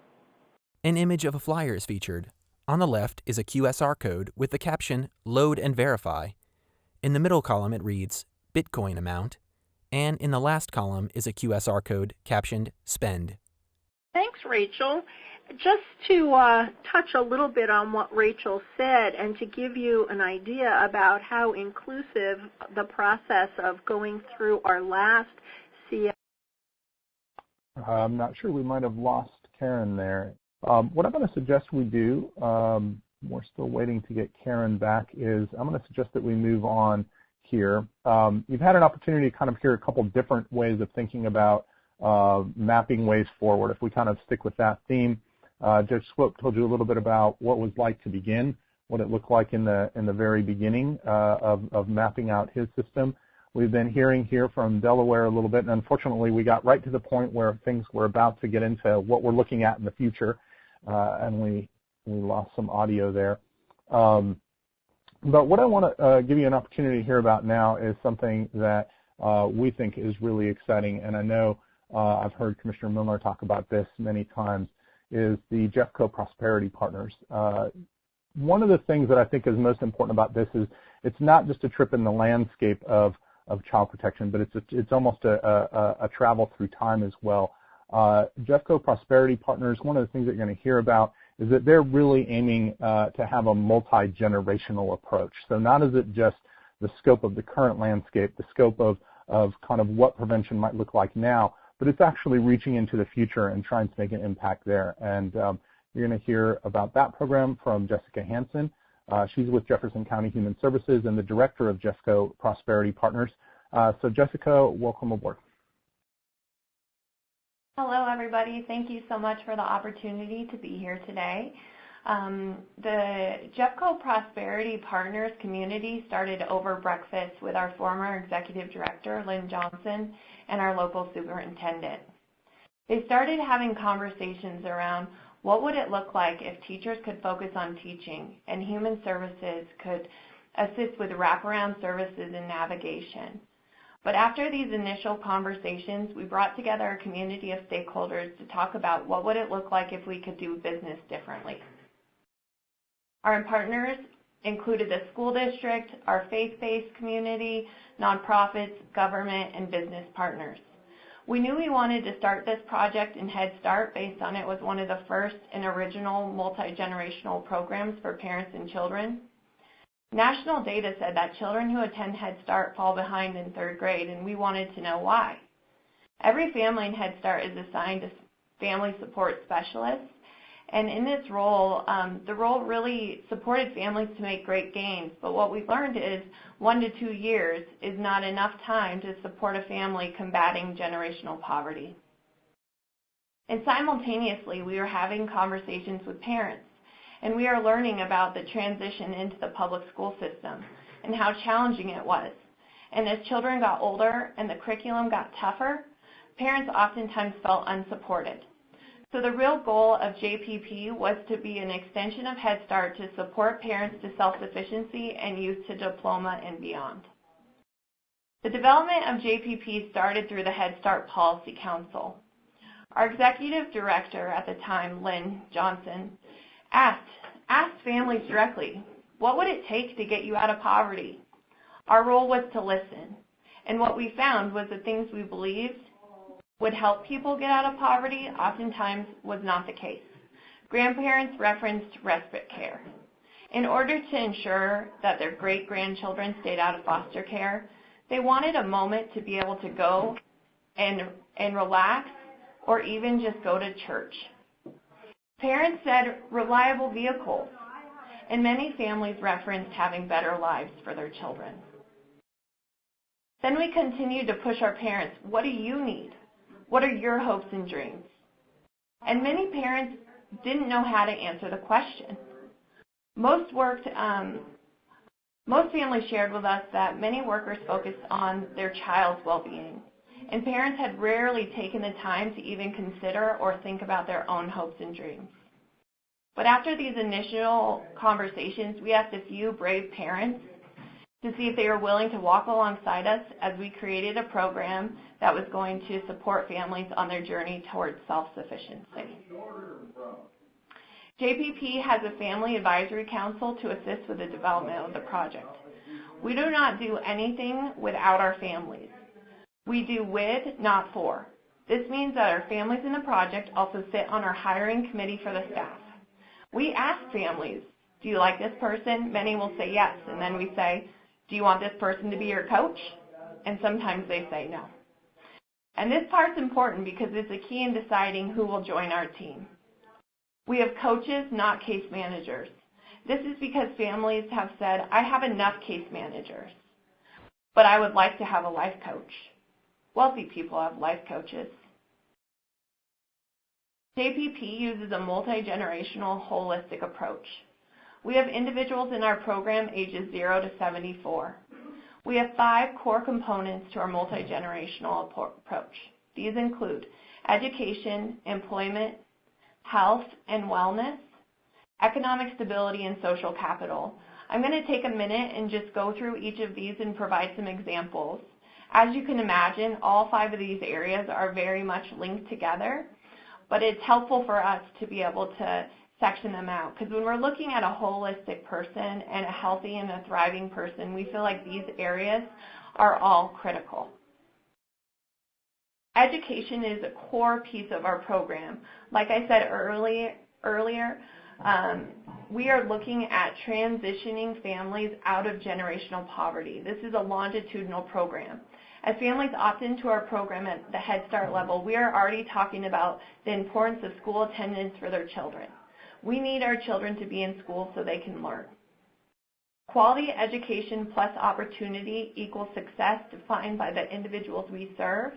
An image of a flyer is featured. On the left is a QSR code with the caption, Load and Verify. In the middle column it reads, Bitcoin amount, and in the last column is a QSR code captioned, Spend. Thanks, Rachel. Just to touch a little bit on what Rachel said, and to give you an idea about how inclusive the process of going through our last CF. I'm not sure, we might have lost Karen there. What I'm going to suggest we do, we're still waiting to get Karen back, is I'm going to suggest that we move on here. You've had an opportunity to kind of hear a couple different ways of thinking about mapping ways forward. If we kind of stick with that theme, Judge Swope told you a little bit about what it was like to begin, what it looked like in the very beginning of mapping out his system. We've been hearing here from Delaware a little bit, and unfortunately we got right to the point where things were about to get into what we're looking at in the future, and we lost some audio there. But what I want to give you an opportunity to hear about now is something that we think is really exciting, and I know I've heard Commissioner Milner talk about this many times, is the Jeffco Prosperity Partners. One of the things that I think is most important about this is it's not just a trip in the landscape of child protection, but it's almost a travel through time as well. Jeffco Prosperity Partners, one of the things that you're going to hear about is that they're really aiming to have a multi-generational approach. So not is it just the scope of the current landscape, the scope of kind of what prevention might look like now, but it's actually reaching into the future and trying to make an impact there. And you're going to hear about that program from Jessica Hansen. She's with Jefferson County Human Services and the director of Jeffco Prosperity Partners. So Jessica, welcome aboard. Hello, everybody. Thank you so much for the opportunity to be here today. The Jeffco Prosperity Partners community started over breakfast with our former executive director, Lynn Johnson, and our local superintendent. They started having conversations around what would it look like if teachers could focus on teaching and human services could assist with wraparound services and navigation. But after these initial conversations, we brought together a community of stakeholders to talk about what would it look like if we could do business differently. Our partners included the school district, our faith-based community, nonprofits, government, and business partners. We knew we wanted to start this project in Head Start based on it was one of the first and original multi-generational programs for parents and children. National data said that children who attend Head Start fall behind in 3rd grade, and we wanted to know why. Every family in Head Start is assigned a family support specialist, and in this role, the role really supported families to make great gains, but what we've learned is 1 to 2 years is not enough time to support a family combating generational poverty. And simultaneously, we are having conversations with parents, and we are learning about the transition into the public school system and how challenging it was. And as children got older and the curriculum got tougher, parents oftentimes felt unsupported. So the real goal of JPP was to be an extension of Head Start to support parents to self-sufficiency and youth to diploma and beyond. The development of JPP started through the Head Start Policy Council. Our executive director at the time, Lynn Johnson, asked families directly, what would it take to get you out of poverty? Our role was to listen, and what we found was the things we believed would help people get out of poverty oftentimes was not the case. Grandparents referenced respite care. In order to ensure that their great-grandchildren stayed out of foster care, they wanted a moment to be able to go and relax or even just go to church. Parents said reliable vehicles, and many families referenced having better lives for their children. Then we continued to push our parents, what do you need? What are your hopes and dreams? And many parents didn't know how to answer the question. Most families shared with us that many workers focused on their child's well-being, and parents had rarely taken the time to even consider or think about their own hopes and dreams. But after these initial conversations, we asked a few brave parents to see if they were willing to walk alongside us as we created a program that was going to support families on their journey towards self-sufficiency. JPP has a family advisory council to assist with the development of the project. We do not do anything without our families. We do with, not for. This means that our families in the project also sit on our hiring committee for the staff. We ask families, do you like this person? Many will say yes, and then we say, do you want this person to be your coach? And sometimes they say no. And this part's important because it's a key in deciding who will join our team. We have coaches, not case managers. This is because families have said, I have enough case managers, but I would like to have a life coach. Wealthy people have life coaches. JPP uses a multi-generational holistic approach. We have individuals in our program ages 0 to 74. We have 5 core components to our multi-generational approach. These include education, employment, health and wellness, economic stability, and social capital. I'm going to take a minute and just go through each of these and provide some examples. As you can imagine, all 5 of these areas are very much linked together, but it's helpful for us to be able to section them out, because when we're looking at a holistic person and a healthy and a thriving person, we feel like these areas are all critical. Education is a core piece of our program. Like I said earlier, we are looking at transitioning families out of generational poverty. This is a longitudinal program. As families opt into our program at the Head Start level, we are already talking about the importance of school attendance for their children. We need our children to be in school so they can learn. Quality education plus opportunity equals success defined by the individuals we serve,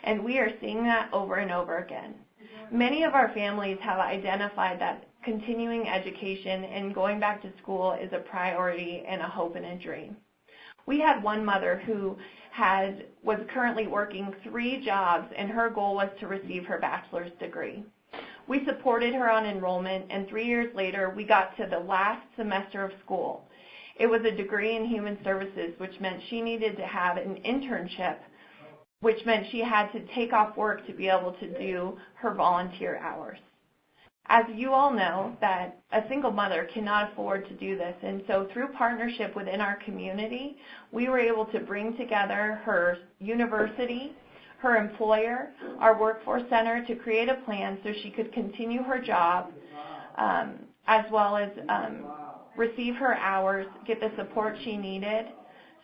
and we are seeing that over and over again. Many of our families have identified that continuing education and going back to school is a priority and a hope and a dream. We had one mother who was currently working 3 jobs, and her goal was to receive her bachelor's degree. We supported her on enrollment, and 3 years later, we got to the last semester of school. It was a degree in human services, which meant she needed to have an internship, which meant she had to take off work to be able to do her volunteer hours. As you all know, that a single mother cannot afford to do this, and so through partnership within our community, we were able to bring together her university, her employer, our workforce center to create a plan so she could continue her job as well as receive her hours, get the support she needed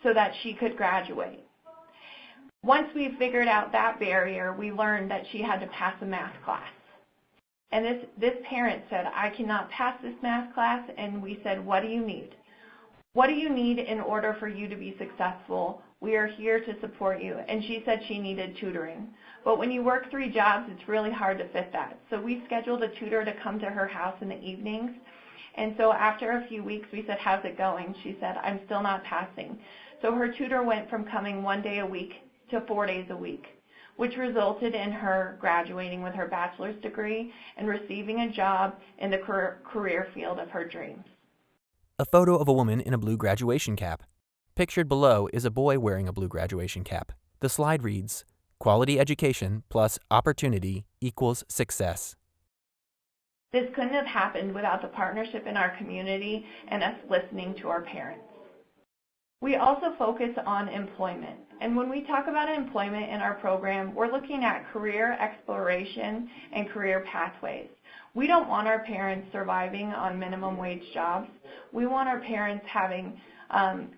so that she could graduate. Once we figured out that barrier, we learned that she had to pass a math class. And this parent said, I cannot pass this math class, and we said, what do you need? What do you need in order for you to be successful? We are here to support you. And she said she needed tutoring. But when you work 3 jobs, it's really hard to fit that. So we scheduled a tutor to come to her house in the evenings. And so after a few weeks, we said, how's it going? She said, I'm still not passing. So her tutor went from coming 1 day a week to 4 days a week, which resulted in her graduating with her bachelor's degree and receiving a job in the career field of her dreams. A photo of a woman in a blue graduation cap. Pictured below is a boy wearing a blue graduation cap. The slide reads, quality education plus opportunity equals success. This couldn't have happened without the partnership in our community and us listening to our parents. We also focus on employment. And when we talk about employment in our program, we're looking at career exploration and career pathways. We don't want our parents surviving on minimum wage jobs. We want our parents having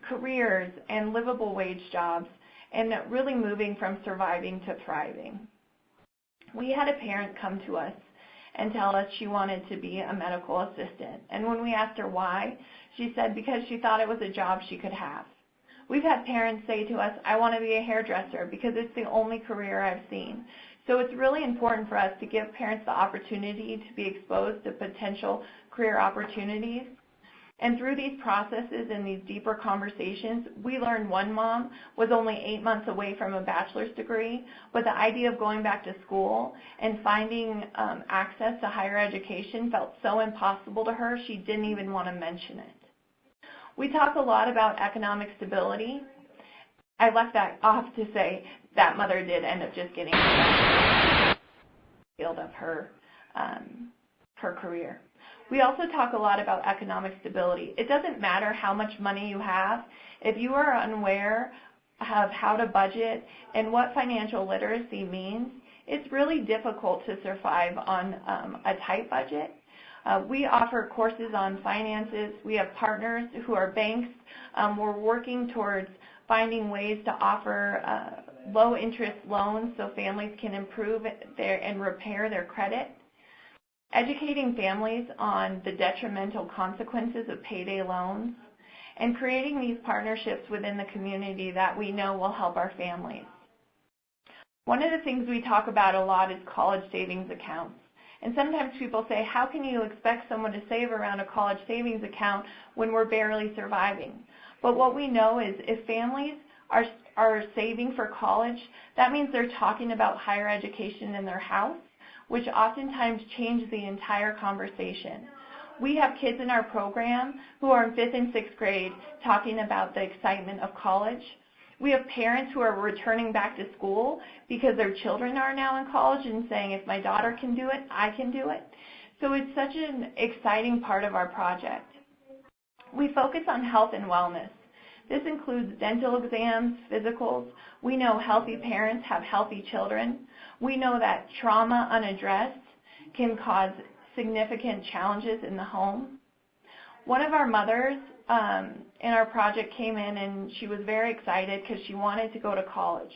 careers and livable wage jobs and really moving from surviving to thriving. We had a parent come to us and tell us she wanted to be a medical assistant. And when we asked her why, she said because she thought it was a job she could have. We've had parents say to us, I want to be a hairdresser because it's the only career I've seen. So it's really important for us to give parents the opportunity to be exposed to potential career opportunities. And through these processes and these deeper conversations, we learned one mom was only 8 months away from a bachelor's degree, but the idea of going back to school and finding access to higher education felt so impossible to her, she didn't even want to mention it. We talk a lot about economic stability. I left that off to say that mother did end up just getting the field of her career. We also talk a lot about economic stability. It doesn't matter how much money you have. If you are unaware of how to budget and what financial literacy means, it's really difficult to survive on a tight budget. We offer courses on finances. We have partners who are banks. We're working towards finding ways to offer low-interest loans so families can improve and repair their credit. Educating families on the detrimental consequences of payday loans, and creating these partnerships within the community that we know will help our families. One of the things we talk about a lot is college savings accounts. And sometimes people say, how can you expect someone to save around a college savings account when we're barely surviving? But what we know is if families are saving for college, that means they're talking about higher education in their house, which oftentimes change the entire conversation. We have kids in our program who are in 5th and 6th grade talking about the excitement of college. We have parents who are returning back to school because their children are now in college and saying, if my daughter can do it, I can do it. So it's such an exciting part of our project. We focus on health and wellness. This includes dental exams, physicals. We know healthy parents have healthy children. We know that trauma unaddressed can cause significant challenges in the home. One of our mothers in our project came in and she was very excited because she wanted to go to college.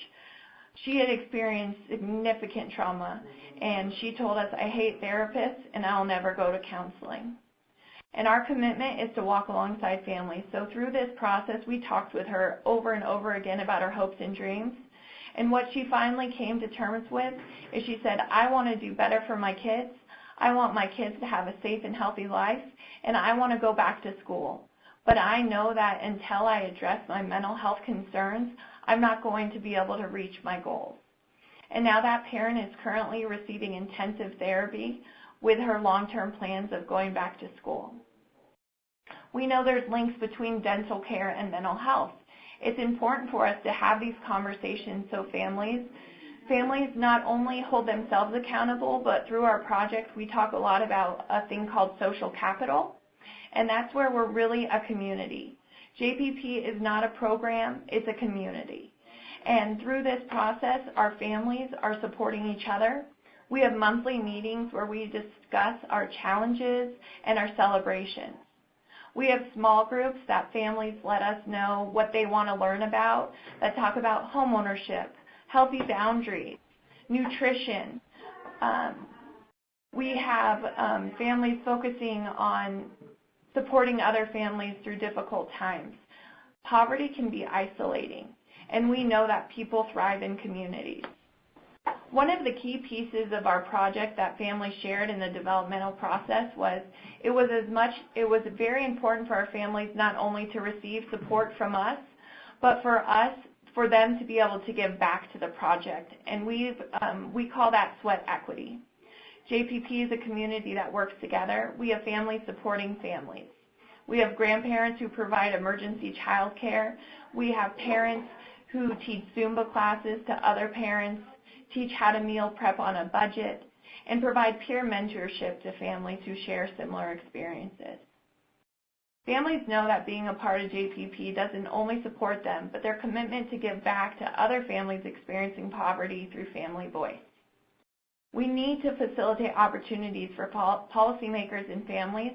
She had experienced significant trauma and she told us, I hate therapists and I'll never go to counseling. And our commitment is to walk alongside families. So through this process, we talked with her over and over again about her hopes and dreams. And what she finally came to terms with is she said, I want to do better for my kids. I want my kids to have a safe and healthy life, and I want to go back to school. But I know that until I address my mental health concerns, I'm not going to be able to reach my goals. And now that parent is currently receiving intensive therapy with her long-term plans of going back to school. We know there's links between dental care and mental health. It's important for us to have these conversations so families not only hold themselves accountable, but through our project we talk a lot about a thing called social capital, and that's where we're really a community. JPP is not a program, it's a community. And through this process, our families are supporting each other. We have monthly meetings where we discuss our challenges and our celebrations. We have small groups that families let us know what they want to learn about, that talk about homeownership, healthy boundaries, nutrition. We have families focusing on supporting other families through difficult times. Poverty can be isolating, and we know that people thrive in communities. One of the key pieces of our project that families shared in the developmental process was it was very important for our families not only to receive support from us, but for them to be able to give back to the project. And we call that sweat equity. JPP is a community that works together. We have families supporting families. We have grandparents who provide emergency child care. We have parents who teach Zumba classes to other parents, teach how to meal prep on a budget, and provide peer mentorship to families who share similar experiences. Families know that being a part of JPP doesn't only support them, but their commitment to give back to other families experiencing poverty through Family Voice. We need to facilitate opportunities for policymakers and families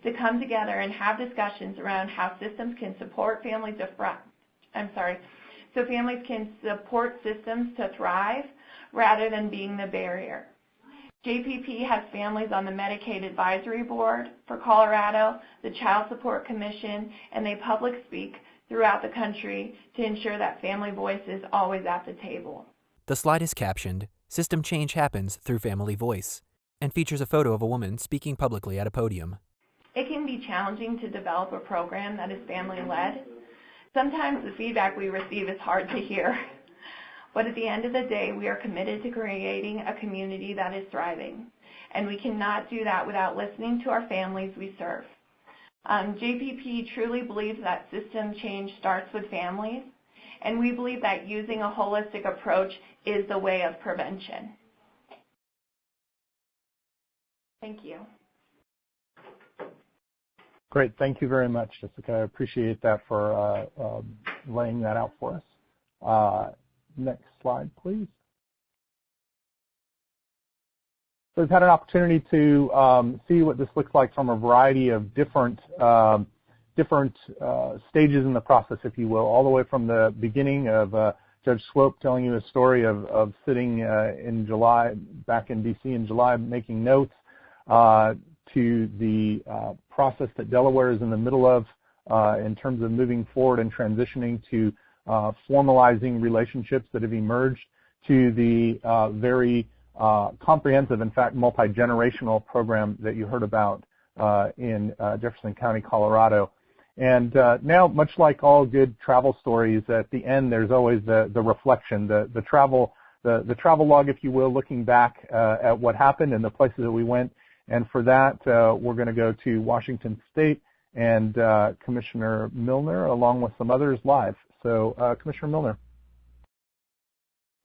to come together and have discussions around how systems can support families so families can support systems to thrive rather than being the barrier. JPP has families on the Medicaid Advisory Board for Colorado, the Child Support Commission, and they public speak throughout the country to ensure that Family Voice is always at the table. The slide is captioned, "System Change Happens Through Family Voice," and features a photo of a woman speaking publicly at a podium. It can be challenging to develop a program that is family-led. Sometimes the feedback we receive is hard to hear. But at the end of the day, we are committed to creating a community that is thriving. And we cannot do that without listening to our families we serve. JPP truly believes that system change starts with families, and we believe that using a holistic approach is the way of prevention. Thank you. Great. Thank you very much, Jessica. I appreciate that for laying that out for us. Next slide, please. So we've had an opportunity to see what this looks like from a variety of different stages in the process, if you will, all the way from the beginning of Judge Swope telling you a story of sitting in July, back in D.C. in July, making notes, to the process that Delaware is in the middle of in terms of moving forward and transitioning to formalizing relationships that have emerged, to the very comprehensive, in fact, multi-generational program that you heard about in Jefferson County, Colorado. And now, much like all good travel stories, at the end there's always the reflection, the travel log, if you will, looking back at what happened and the places that we went. And for that, we're going to go to Washington State and Commissioner Milner, along with some others, live. So, Commissioner Milner.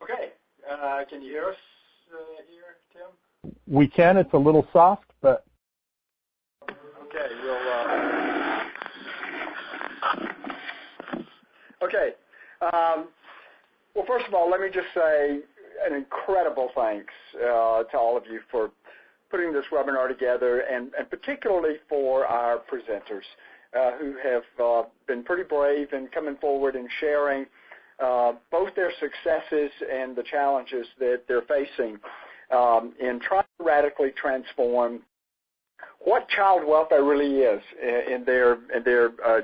Okay. Can you hear us here, Tim? We can. It's a little soft, but... Okay. Okay. Well, first of all, let me just say an incredible thanks to all of you for putting this webinar together, and particularly for our presenters who have been pretty brave in coming forward and sharing both their successes and the challenges that they're facing in trying to radically transform what child welfare really is in their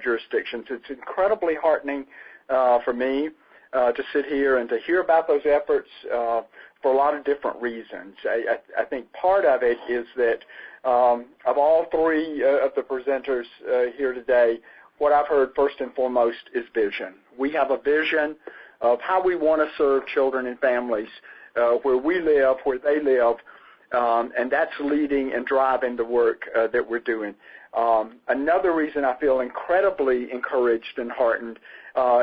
jurisdictions. It's incredibly heartening for me to sit here and to hear about those efforts for a lot of different reasons. I think part of it is that of all three of the presenters here today, what I've heard first and foremost is vision. We have a vision of how we want to serve children and families where we live, where they live, and that's leading and driving the work that we're doing. Another reason I feel incredibly encouraged and heartened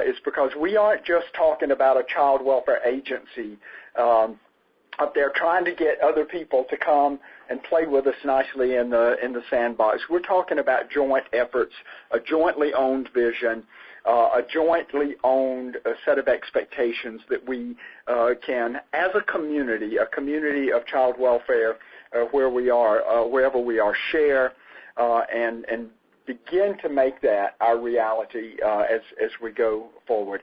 is because we aren't just talking about a child welfare agency up there trying to get other people to come and play with us nicely in the sandbox. We're talking about joint efforts, a jointly owned vision, a jointly owned set of expectations that we can, as a community of child welfare, wherever we are, share and begin to make that our reality as we go forward.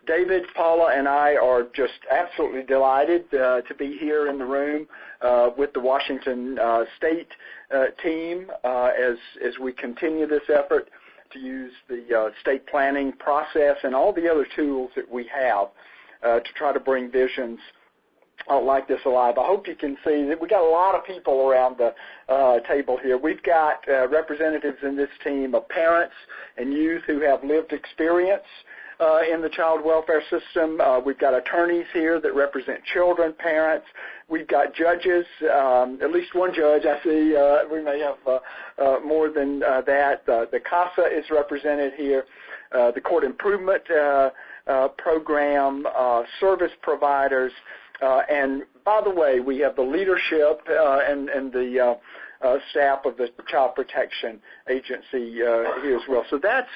David, Paula, and I are just absolutely delighted to be here in the room with the Washington State team as we continue this effort to use the state planning process and all the other tools that we have to try to bring visions like this alive. I hope you can see that we got a lot of people around the table here. We've got representatives in this team of parents and youth who have lived experience in the child welfare system. We've got attorneys here that represent children, parents. We've got judges, at least one judge. I see we may have more than that. The CASA is represented here, the Court Improvement Program, service providers, and by the way, we have the leadership and the staff of the Child Protection Agency here as well. So that's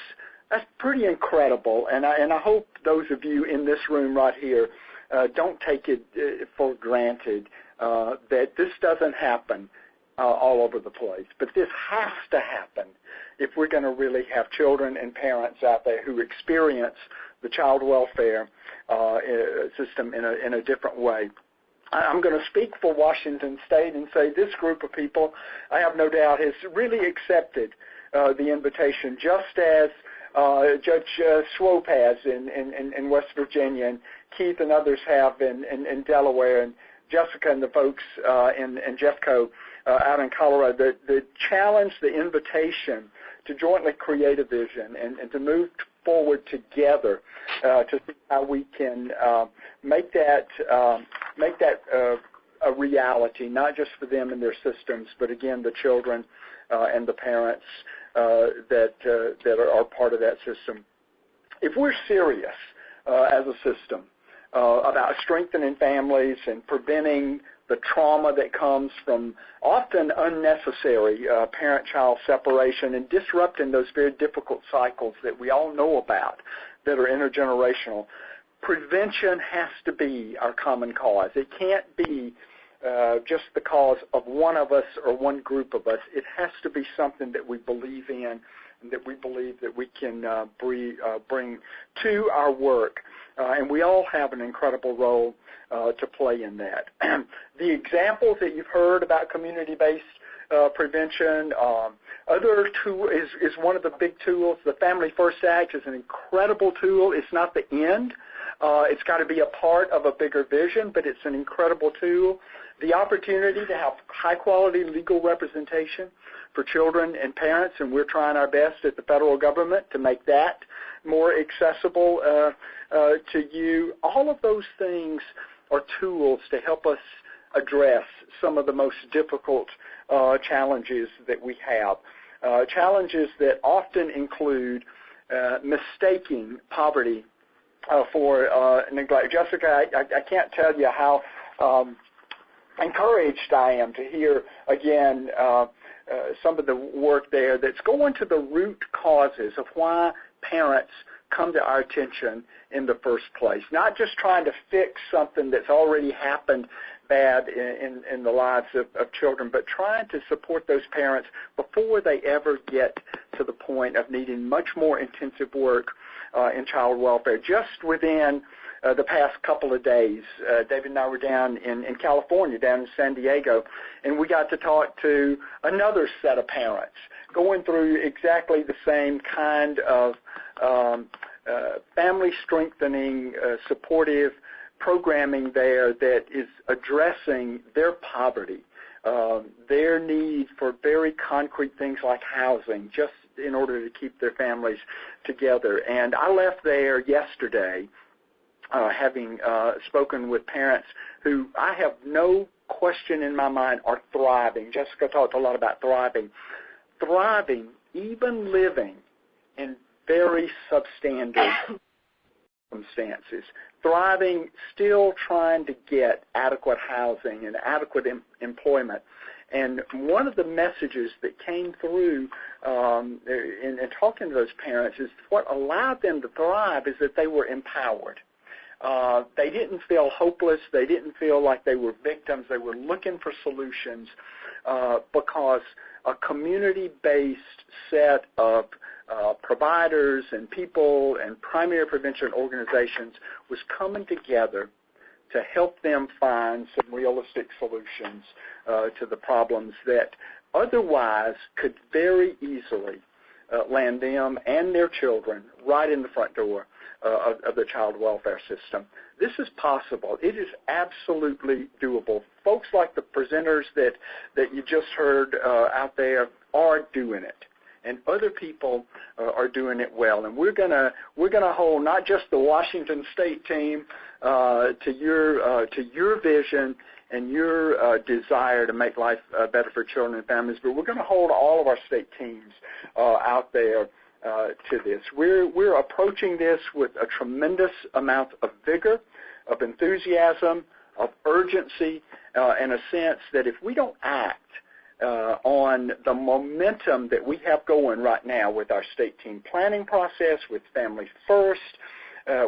pretty incredible, and I hope those of you in this room right here don't take it for granted that this doesn't happen all over the place. But this has to happen if we're going to really have children and parents out there who experience the child welfare system in a different way. I'm going to speak for Washington State and say this group of people, I have no doubt, has really accepted the invitation, just as Judge Swope has in West Virginia, and Keith and others have in Delaware, and Jessica and the folks in Jeffco out in Colorado. The challenge, the invitation to jointly create a vision and to move forward together to see how we can make that a reality, not just for them and their systems, but again the children and the parents that are part of that system. If we're serious as a system about strengthening families and preventing the trauma that comes from often unnecessary parent-child separation and disrupting those very difficult cycles that we all know about that are intergenerational, prevention has to be our common cause. It can't be just the cause of one of us or one group of us. It has to be something that we believe in and that we believe that we can bring to our work. And we all have an incredible role to play in that. The examples that you've heard about community-based prevention, other tool is one of the big tools. The Family First Act is an incredible tool. It's not the end. It's got to be a part of a bigger vision, but it's an incredible tool. The opportunity to have high-quality legal representation for children and parents, and we're trying our best at the federal government to make that more accessible to you. All of those things are tools to help us address some of the most difficult challenges that we have, challenges that often include mistaking poverty for neglect. Jessica, I can't tell you how encouraged I am to hear, again, some of the work there that's going to the root causes of why parents come to our attention in the first place, not just trying to fix something that's already happened bad in the lives of children, but trying to support those parents before they ever get to the point of needing much more intensive work in child welfare. Just within the past couple of days, David and I were down in California, down in San Diego, and we got to talk to another set of parents going through exactly the same kind of family strengthening, supportive programming there that is addressing their poverty, their need for very concrete things like housing, just in order to keep their families together. And I left there yesterday having spoken with parents who I have no question in my mind are thriving. Jessica talked a lot about thriving. thriving, even living in very substandard circumstances, thriving, still trying to get adequate housing and adequate employment. And one of the messages that came through in talking to those parents is what allowed them to thrive is that they were empowered. They didn't feel hopeless. They didn't feel like they were victims. They were looking for solutions because a community-based set of providers and people and primary prevention organizations was coming together to help them find some realistic solutions to the problems that otherwise could very easily land them and their children right in the front door of the child welfare system. This is possible. It is absolutely doable. Folks like the presenters that you just heard out there are doing it, and other people are doing it well. And we're gonna hold not just the Washington State team to your vision and your desire to make life better for children and families, but we're going to hold all of our state teams out there to this. We're approaching this with a tremendous amount of vigor, of enthusiasm, of urgency, and a sense that if we don't act on the momentum that we have going right now with our state team planning process, with Family First,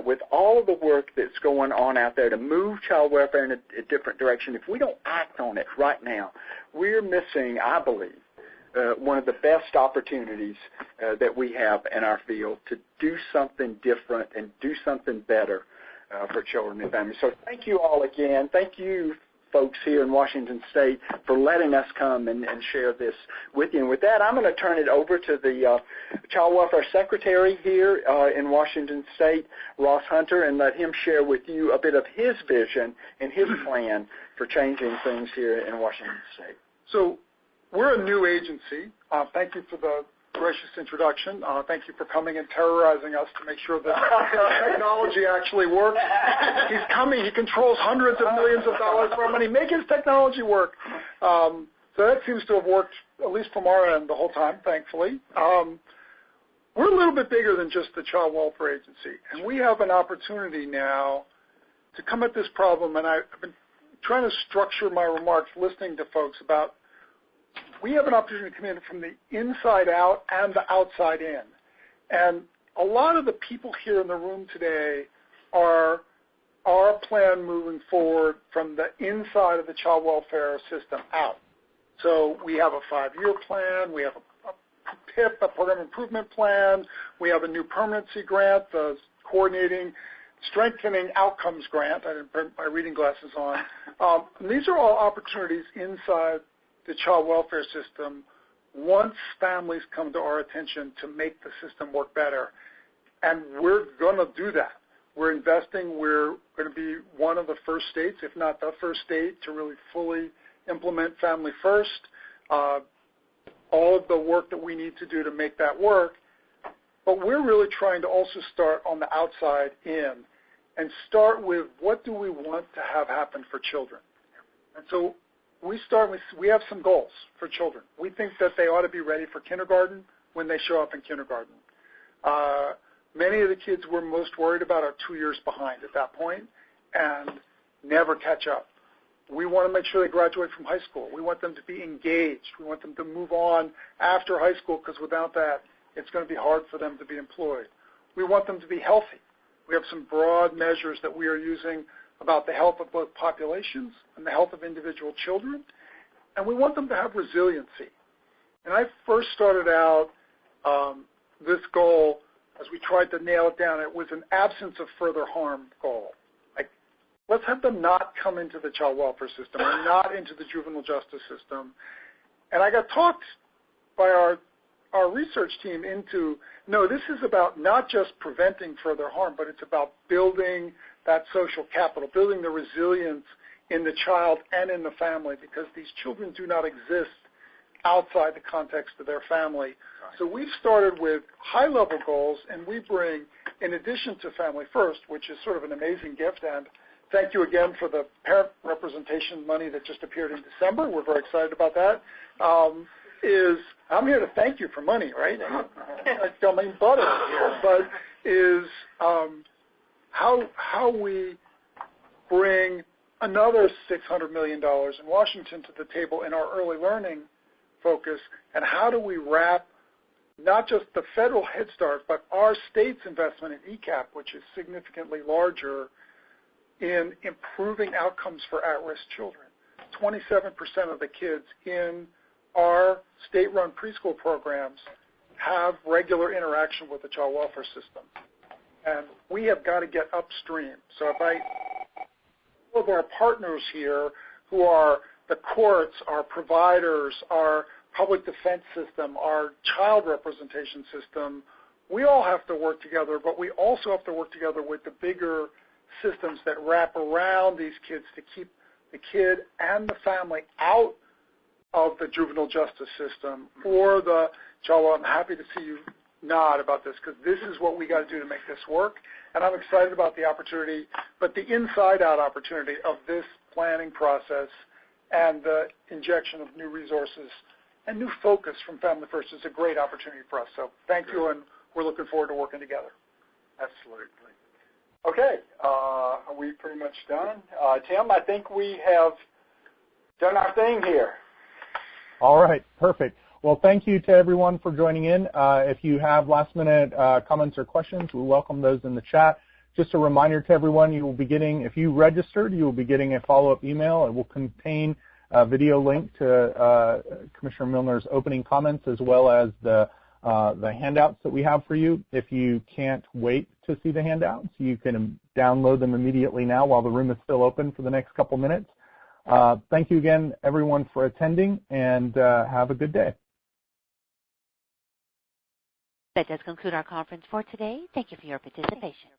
with all of the work that's going on out there to move child welfare in a different direction, if we don't act on it right now, we're missing, I believe, one of the best opportunities that we have in our field to do something different and do something better for children and families. So thank you all again. Thank you, folks here in Washington State, for letting us come and share this with you. And with that, I'm going to turn it over to the Child Welfare Secretary here in Washington State, Ross Hunter, and let him share with you a bit of his vision and his plan for changing things here in Washington State. So we're a new agency. Thank you for the gracious introduction. Thank you for coming and terrorizing us to make sure that technology actually works. He's coming. He controls hundreds of millions of dollars of our money. Make his technology work. So that seems to have worked, at least from our end, the whole time, thankfully. We're a little bit bigger than just the Child Welfare Agency, and we have an opportunity now to come at this problem, and I've been trying to structure my remarks listening to folks about we have an opportunity to come in from the inside out and the outside in. And a lot of the people here in the room today are our plan moving forward from the inside of the child welfare system out. So we have a 5-year plan. We have a PIP, a program improvement plan. We have a new permanency grant, the coordinating strengthening outcomes grant. I didn't put my reading glasses on. And these are all opportunities inside the child welfare system once families come to our attention to make the system work better. And we're going to do that. We're investing. We're going to be one of the first states, if not the first state, to really fully implement Family First, all of the work that we need to do to make that work. But we're really trying to also start on the outside in and start with what do we want to have happen for children. And so we have some goals for children. We think that they ought to be ready for kindergarten when they show up in kindergarten. Many of the kids we're most worried about are 2 years behind at that point and never catch up. We want to make sure they graduate from high school. We want them to be engaged. We want them to move on after high school because without that, it's going to be hard for them to be employed. We want them to be healthy. We have some broad measures that we are using about the health of both populations and the health of individual children, and we want them to have resiliency. And I first started out this goal as we tried to nail it down. It was an absence of further harm goal. Like, let's have them not come into the child welfare system or not into the juvenile justice system. And I got talked by our research team into, no, this is about not just preventing further harm, but it's about building that social capital, building the resilience in the child and in the family, because these children do not exist outside the context of their family. Right. So we've started with high-level goals, and we bring, in addition to Family First, which is sort of an amazing gift, and thank you again for the parent representation money that just appeared in December. We're very excited about that. is, I'm here to thank you for money, right? I don't mean butter here, but is how we bring another $600 million in Washington to the table in our early learning focus, and how do we wrap not just the federal Head Start, but our state's investment in ECAP, which is significantly larger, in improving outcomes for at-risk children. 27% of the kids in our state-run preschool programs have regular interaction with the child welfare system. And we have got to get upstream. So if all of our partners here, who are the courts, our providers, our public defense system, our child representation system, we all have to work together, but we also have to work together with the bigger systems that wrap around these kids to keep the kid and the family out of the juvenile justice system or the child. I'm happy to see you nod about this, because this is what we got to do to make this work, and I'm excited about the opportunity, but the inside-out opportunity of this planning process and the injection of new resources and new focus from Family First is a great opportunity for us. So thank you, and we're looking forward to working together. Absolutely. Okay, are we pretty much done? Tim, I think we have done our thing here. All right, perfect. Well, thank you to everyone for joining in. If you have last-minute comments or questions, we welcome those in the chat. Just a reminder to everyone, you will be getting, if you registered, you will be getting a follow-up email. It will contain a video link to Commissioner Milner's opening comments, as well as the handouts that we have for you. If you can't wait to see the handouts, you can download them immediately now while the room is still open for the next couple minutes. Thank you again, everyone, for attending, and have a good day. That does conclude our conference for today. Thank you for your participation.